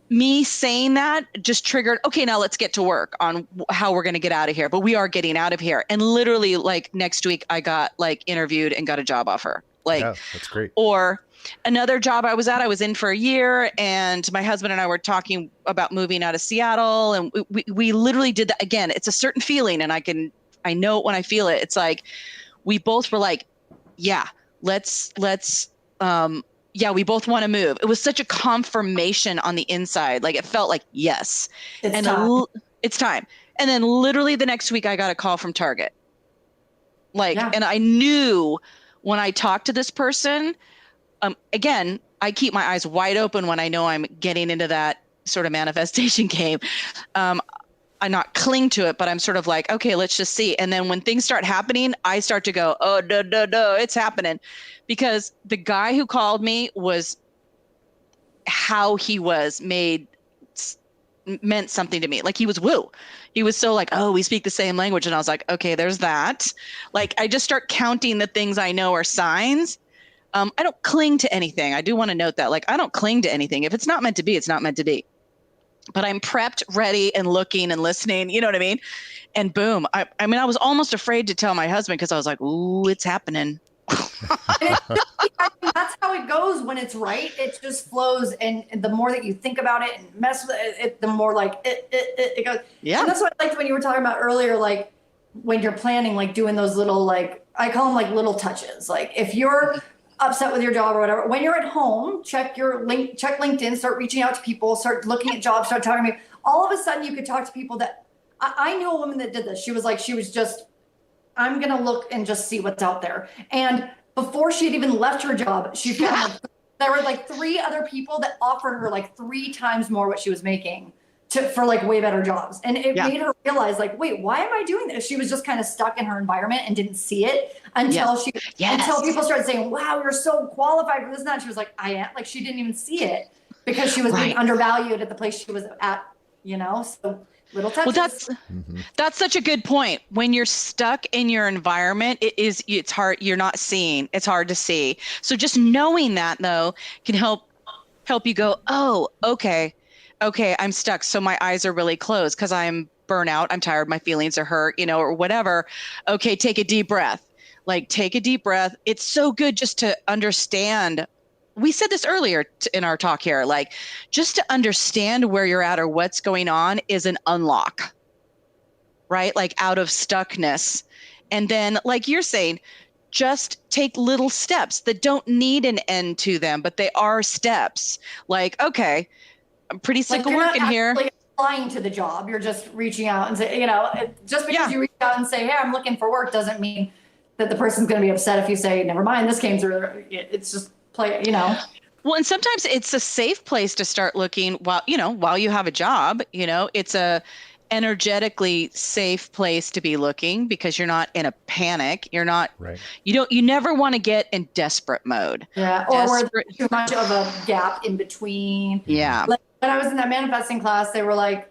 S1: me saying that just triggered, okay, now let's get to work on how we're going to get out of here. But we are getting out of here. And literally like next week I got like interviewed and got a job offer. Like,
S2: yeah, that's great.
S1: Or another job I was in for a year, and my husband and I were talking about moving out of Seattle, and we literally did that again. It's a certain feeling, and I know it when I feel it. It's like, we both were like, yeah, let's yeah, we both want to move. It was such a confirmation on the inside. Like it felt like, yes,
S3: It's time.
S1: It's time. And then literally the next week I got a call from Target. Like, and I knew when I talked to this person, again, I keep my eyes wide open when I know I'm getting into that sort of manifestation game. I not cling to it, but I'm sort of like, okay, let's just see. And then when things start happening, I start to go, oh, no, it's happening. Because the guy who called me was how he was meant something to me. Like he was woo. He was so like, oh, we speak the same language. And I was like, okay, there's that. Like I just start counting the things I know are signs. I don't cling to anything. I do want to note that. Like I don't cling to anything. If it's not meant to be, it's not meant to be. But I'm prepped, ready, and looking and listening. You know what I mean? And boom. I mean, I was almost afraid to tell my husband because I was like, ooh, it's happening.
S3: That's how it goes when it's right. It just flows, and the more that you think about it and mess with it, the more like it goes.
S1: Yeah.
S3: And that's what I liked when you were talking about earlier, like when you're planning, like doing those little, like I call them like little touches. Like if you're upset with your job or whatever, when you're at home, check LinkedIn, start reaching out to people, start looking at jobs, start talking to me. All of a sudden you could talk to people that I knew a woman that did this. She was just, I'm going to look and just see what's out there. And before she had even left her job, she found there were like 3 other people that offered her like 3 times more what she was making for like way better jobs. And it made her realize like, wait, why am I doing this? She was just kind of stuck in her environment and didn't see it until until people started saying, wow, you're so qualified for this and that. She was like, I am. Like she didn't even see it because she was being undervalued at the place she was at, you know? So little touches.
S1: Well, that's such a good point. When you're stuck in your environment, it's hard. You're not seeing. It's hard to see. So just knowing that though can help you go, oh, okay, I'm stuck. So my eyes are really closed because I'm burnout. I'm tired. My feelings are hurt, you know, or whatever. Okay, take a deep breath. Like take a deep breath. It's so good just to understand. We said this earlier in our talk here, like just to understand where you're at or what's going on is an unlock, right? Like out of stuckness. And then like you're saying, just take little steps that don't need an end to them, but they are steps. Like, okay, I'm pretty sick of working here.
S3: Like applying to the job. You're just reaching out and say, you know, just because you reach out and say, hey, I'm looking for work doesn't mean that the person's going to be upset if you say, never mind, this came through. It's just play, you know.
S1: Well, and sometimes it's a safe place to start looking while you have a job, you know, it's a energetically safe place to be looking because you're not in a panic. You're not, you never want to get in desperate mode.
S3: Yeah. Or where there's too much of a gap in between.
S1: Yeah.
S3: Like when I was in that manifesting class, they were like,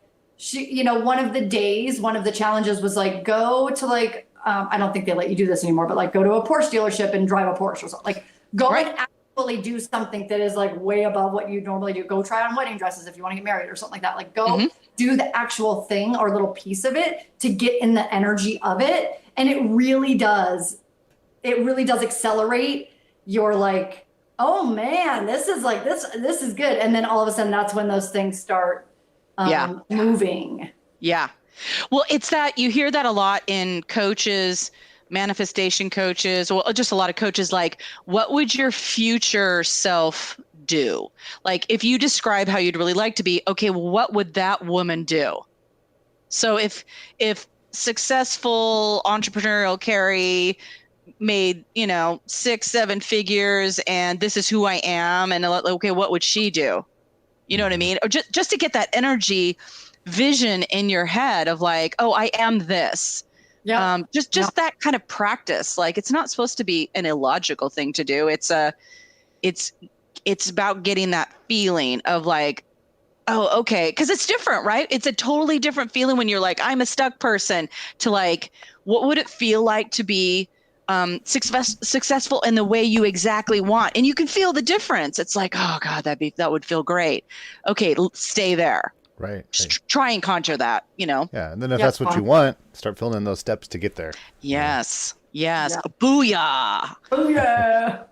S3: one of the challenges was like, go to like, I don't think they let you do this anymore, but like go to a Porsche dealership and drive a Porsche or something. Like go and actually do something that is like way above what you normally do. Go try on wedding dresses if you want to get married or something like that. Like go do the actual thing or little piece of it to get in the energy of it. And it really does accelerate your like, oh man, this is like, this is good. And then all of a sudden that's when those things start moving.
S1: Yeah. Well, it's that you hear that a lot in coaches, manifestation coaches, well, just a lot of coaches, like, what would your future self do? Like, if you describe how you'd really like to be, okay, well, what would that woman do? So if successful entrepreneurial Carrie made, 6-7 figures and this is who I am, and okay, what would she do? You know what I mean? Or just to get that energy vision in your head of like, oh, I am this. Yeah. Just that kind of practice. Like it's not supposed to be an illogical thing to do. It's about getting that feeling of like, oh, okay. Cause it's different, right? It's a totally different feeling when you're like, I'm a stuck person to like, what would it feel like to be successful in the way you exactly want. And you can feel the difference. It's like, oh God, that would feel great. Okay, stay there.
S2: Right.
S1: Just try and conjure that,
S2: Yeah. And then if that's what you want, start filling in those steps to get there.
S1: Yes. Yes.
S3: Yeah.
S1: Booyah.
S3: Oh yeah.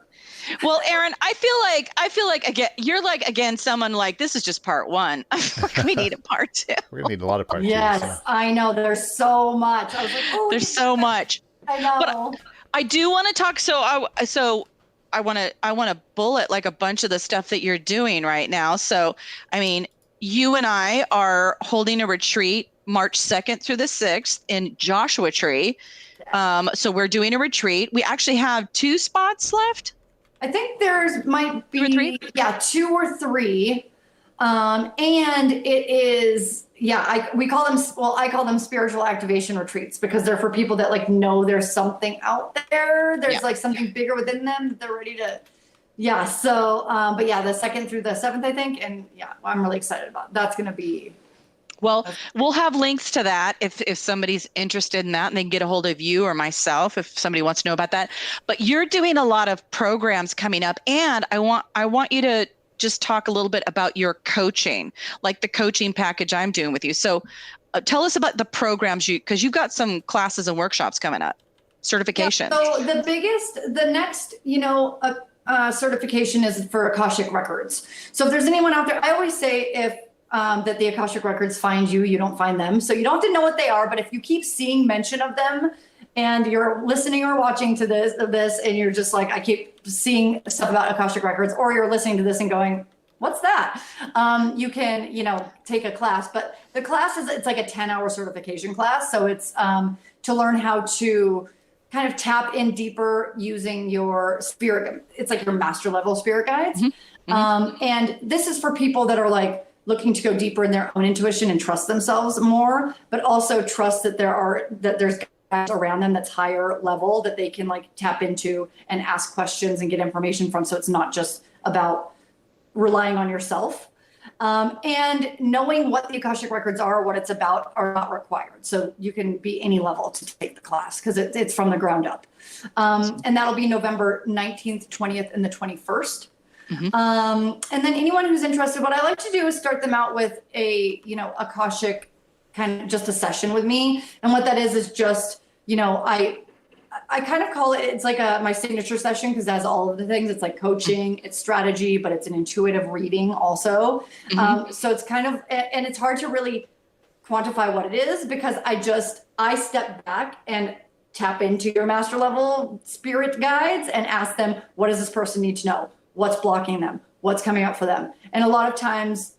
S1: Well, Erin, I feel like again, you're like, again, someone like, this is just part one. I feel like we need a part two.
S2: We're going to need a lot of part twos.
S3: Yes,
S2: Yeah.
S3: I know. There's so much. I was like, oh,
S1: There's so much.
S3: I know.
S1: But I do want to talk. So I want to bullet like a bunch of the stuff that you're doing right now. So, I mean, you and I are holding a retreat March 2nd through the 6th in Joshua Tree. So we're doing a retreat. We actually have 2 spots left.
S3: I think there's might be
S1: 2 or 3?
S3: Yeah, 2 or 3. And it is, I call them spiritual activation retreats because they're for people that like know there's something out there. There's like something bigger within them that they're ready to. Yeah. So, but yeah, the 2nd through the 7th, I think. And yeah, I'm really excited about it. That's going to be.
S1: Well, we'll have links to that if somebody's interested in that, and they can get a hold of you or myself if somebody wants to know about that. But you're doing a lot of programs coming up, and I want you to just talk a little bit about your coaching, like the coaching package I'm doing with you. So tell us about the programs because you've got some classes and workshops coming up, certification.
S3: Yeah, so the next, certification is for Akashic Records. So if there's anyone out there, I always say if that the Akashic Records find you, you don't find them. So you don't have to know what they are, but if you keep seeing mention of them and you're listening or watching to this and you're just like, I keep seeing stuff about Akashic Records, or you're listening to this and going, what's that? You can, take a class, but the class it's like a 10-hour certification class. So it's to learn how to kind of tap in deeper using your spirit. It's like your master level spirit guides. And this is for people that are like looking to go deeper in their own intuition and trust themselves more, but also trust that there's guys around them that's higher level that they can like tap into and ask questions and get information from. So it's not just about relying on yourself. And knowing what the Akashic Records are, what it's about, are not required. So you can be any level to take the class because it's from the ground up. And that'll be November 19th, 20th, and the 21st. And then anyone who's interested, what I like to do is start them out with a, Akashic kind of just a session with me. And what that is just, I kind of call it's like my signature session because it has all of the things. It's like coaching, it's strategy, but it's an intuitive reading also. So it's kind of, and it's hard to really quantify what it is because I step back and tap into your master level spirit guides and ask them, what does this person need to know? What's blocking them? What's coming up for them? And a lot of times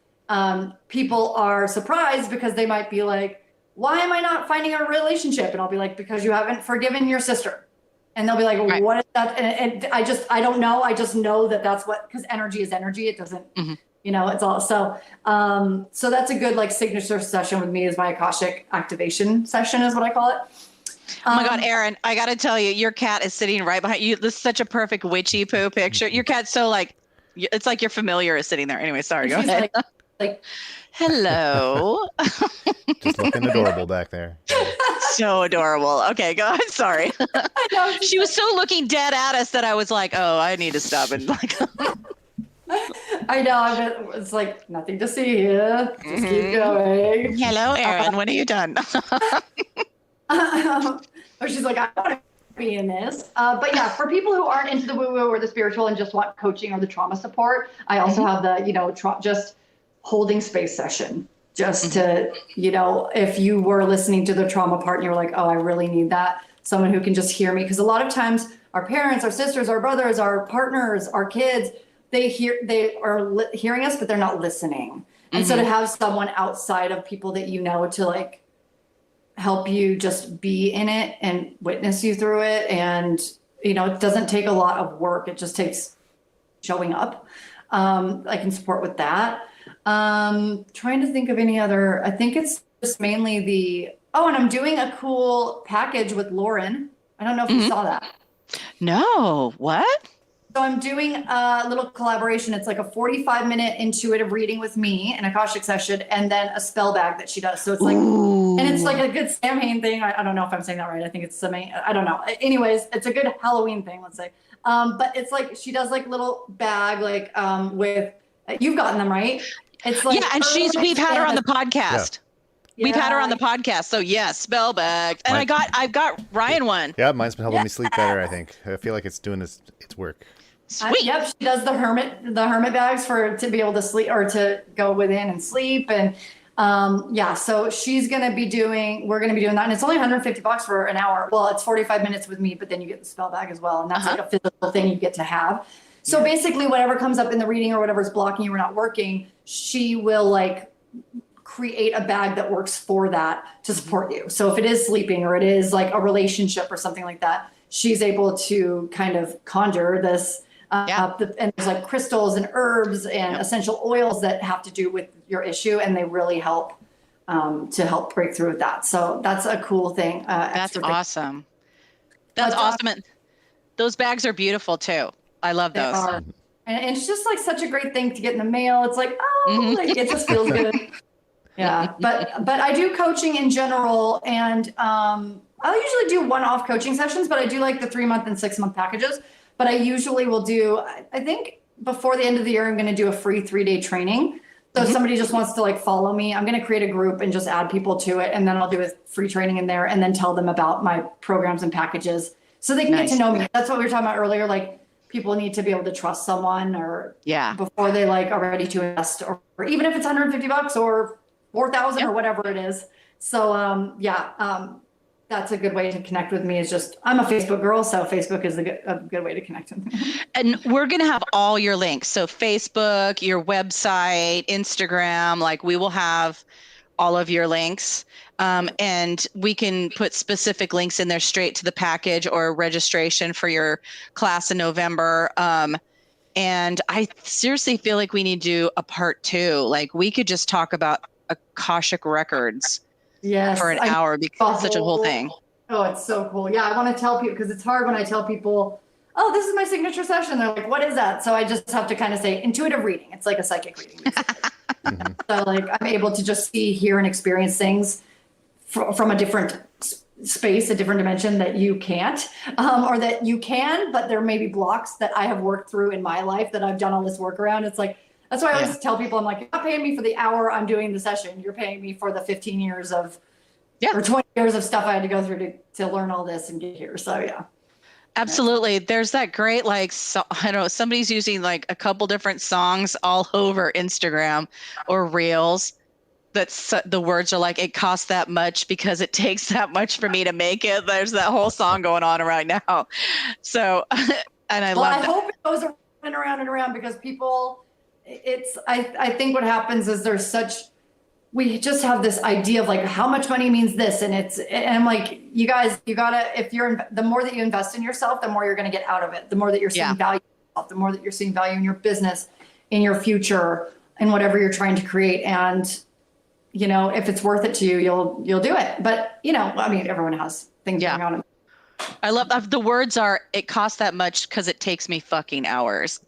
S3: people are surprised because they might be like, why am I not finding a relationship? And I'll be like, because you haven't forgiven your sister. And they'll be like,
S1: right.
S3: What is that? And I don't know. I just know that's because energy is energy. It doesn't, it's all. So that's a good like signature session with me is my Akashic activation session is what I call it.
S1: Oh my God, Erin, I got to tell you, your cat is sitting right behind you. This is such a perfect witchy poo picture. Your cat's so like, it's like your familiar is sitting there. Anyway, sorry, go ahead.
S3: Like,
S1: hello.
S2: Just looking adorable back there.
S1: So adorable. Okay, go ahead. Sorry. She was so looking dead at us that I was like, oh, I need to stop and like.
S3: I know. It's like nothing to see here. Just keep going.
S1: Hello, Erin. When are you done?
S3: She's like, I want to be in this. But yeah, for people who aren't into the woo-woo or the spiritual and just want coaching or the trauma support, I also have the, just holding space session. Just to, if you were listening to the trauma part and you were like, oh, I really need that. Someone who can just hear me. Because a lot of times our parents, our sisters, our brothers, our partners, our kids, they are hearing us, but they're not listening. And so to have someone outside of people that to like help you just be in it and witness you through it. And, it doesn't take a lot of work. It just takes showing up. I can support with that. Trying to think of any other, I think it's just mainly and I'm doing a cool package with Lauren. I don't know if you saw that.
S1: No, what?
S3: So I'm doing a little collaboration. It's like a 45-minute intuitive reading with me, an Akashic session, and then a spell bag that she does. So it's like, and it's like a good Samhain thing. I don't know if I'm saying that right. I think it's Samhain. I don't know. Anyways, it's a good Halloween thing, let's say. But it's like, she does like little bag, like with, you've gotten them, right? It's like,
S1: yeah, and we've had her on the podcast.
S3: Yeah.
S1: We've had her on the podcast, so yes, spell bag. And I've got Ryan one.
S2: Yeah, mine's been helping me sleep better, I think. I feel like it's doing its work.
S1: Sweet.
S3: Yep, she does the hermit bags to be able to sleep or to go within and sleep. And so we're gonna be doing that. And it's only $150 for an hour. Well, it's 45 minutes with me, but then you get the spell bag as well. And that's like a physical thing you get to have. So basically whatever comes up in the reading or whatever's blocking you or not working, she will like create a bag that works for that to support you. So if it is sleeping or it is like a relationship or something like that, she's able to kind of conjure this. And there's like crystals and herbs and essential oils that have to do with your issue, and they really help to help break through with that. So that's a cool thing.
S1: That's awesome. That's awesome. And those bags are beautiful too. I love those.
S3: And it's just like such a great thing to get in the mail. It's like, like it just feels good. Yeah. But I do coaching in general, and I'll usually do one-off coaching sessions, but I do like the 3-month and 6-month packages. But I usually will do, I think before the end of the year, I'm going to do a free 3-day training. So if somebody just wants to like follow me, I'm going to create a group and just add people to it. And then I'll do a free training in there and then tell them about my programs and packages so they can get to know me. That's what we were talking about earlier. Like people need to be able to trust someone or before they like are ready to invest or even if it's $150 or 4,000 or whatever it is. So that's a good way to connect with me is just, I'm a Facebook girl, so Facebook is a good way to connect with me.
S1: And we're going to have all your links. So Facebook, your website, Instagram, like we will have all of your links. And we can put specific links in there straight to the package or registration for your class in November. And I seriously feel like we need to do a part 2. Like we could just talk about Akashic records.
S3: Yes,
S1: for an hour because it's such a whole thing.
S3: Oh, it's so cool. Yeah, I want to tell people because it's hard when I tell people, oh, this is my signature session. They're like, what is that? So I just have to kind of say intuitive reading. It's like a psychic reading. So like I'm able to just see, hear, and experience things from a different space, a different dimension that you can't, or that you can, but there may be blocks that I have worked through in my life that I've done all this work around. It's like, that's why I always tell people, I'm like, you're not paying me for the hour I'm doing the session. You're paying me for the 15 years of, or 20 years of stuff I had to go through to learn all this and get here. So yeah.
S1: Absolutely. There's that great, like, I don't know, somebody's using like a couple different songs all over Instagram or Reels. That's the words are like, it costs that much because it takes that much for me to make it. There's that whole song going on right now. So, and I love that. I
S3: hope it goes around and around because people, I think what happens is we just have this idea of like how much money means this. And I'm like, you guys, you gotta, the more that you invest in yourself, the more you're going to get out of it. The more that you're seeing value in yourself, the more that you're seeing value in your business, in your future, in whatever you're trying to create. And, you know, if it's worth it to you, you'll do it. But, you know, I mean, everyone has things going on.
S1: I love the words are, it costs that much because it takes me fucking hours.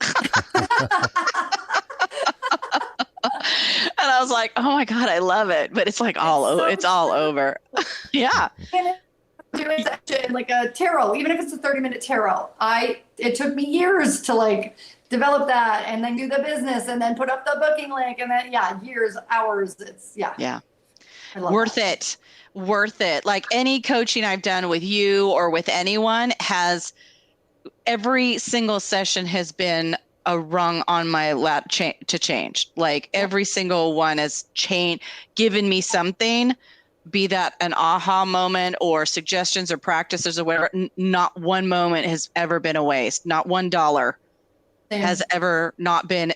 S1: And I was like, oh my God, I love it. But it's like it's all over. Yeah.
S3: Doing like a tarot, even if it's a 30-minute tarot, it took me years to like develop that and then do the business and then put up the booking link and then years, hours. It's
S1: worth it. Worth it. Like any coaching I've done with you or with anyone every single session has been a rung on my lap to change. Like every single one has given me something, be that an aha moment or suggestions or practices or whatever. Not one moment has ever been a waste. Not $1 has ever not been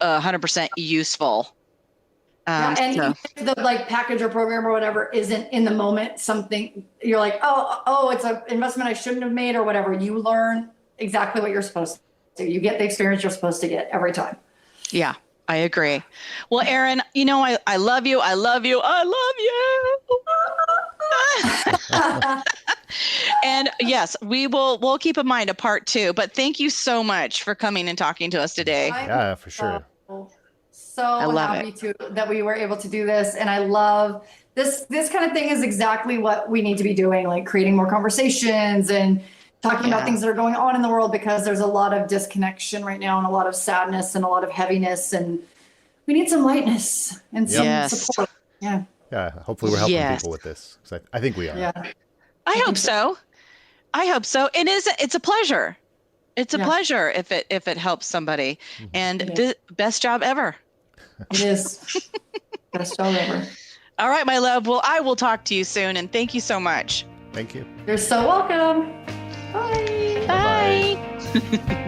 S1: 100% useful.
S3: If the like package or program or whatever isn't in the moment something you're like, oh, it's an investment I shouldn't have made or whatever. You learn exactly what you're supposed to do. You get the experience you're supposed to get every time.
S1: Yeah, I agree. Well, Erin, you know, I love you. I love you. I love you. And yes, we'll keep in mind a part 2, but thank you so much for coming and talking to us today.
S2: Yeah, for sure.
S3: So
S1: love
S3: happy that we were able to do this. And I love this kind of thing is exactly what we need to be doing, like creating more conversations and talking about things that are going on in the world, because there's a lot of disconnection right now and a lot of sadness and a lot of heaviness, and we need some lightness and some support. Yeah.
S2: Yeah. Hopefully we're helping people with this. 'Cause I think we are.
S3: Yeah.
S1: I hope so. I hope so. And it's a pleasure. It's a pleasure if it helps somebody. And the best job ever.
S3: It is. Best job ever.
S1: All right, my love. Well, I will talk to you soon, and thank you so much.
S2: Thank you.
S3: You're so welcome. Bye.
S1: Bye.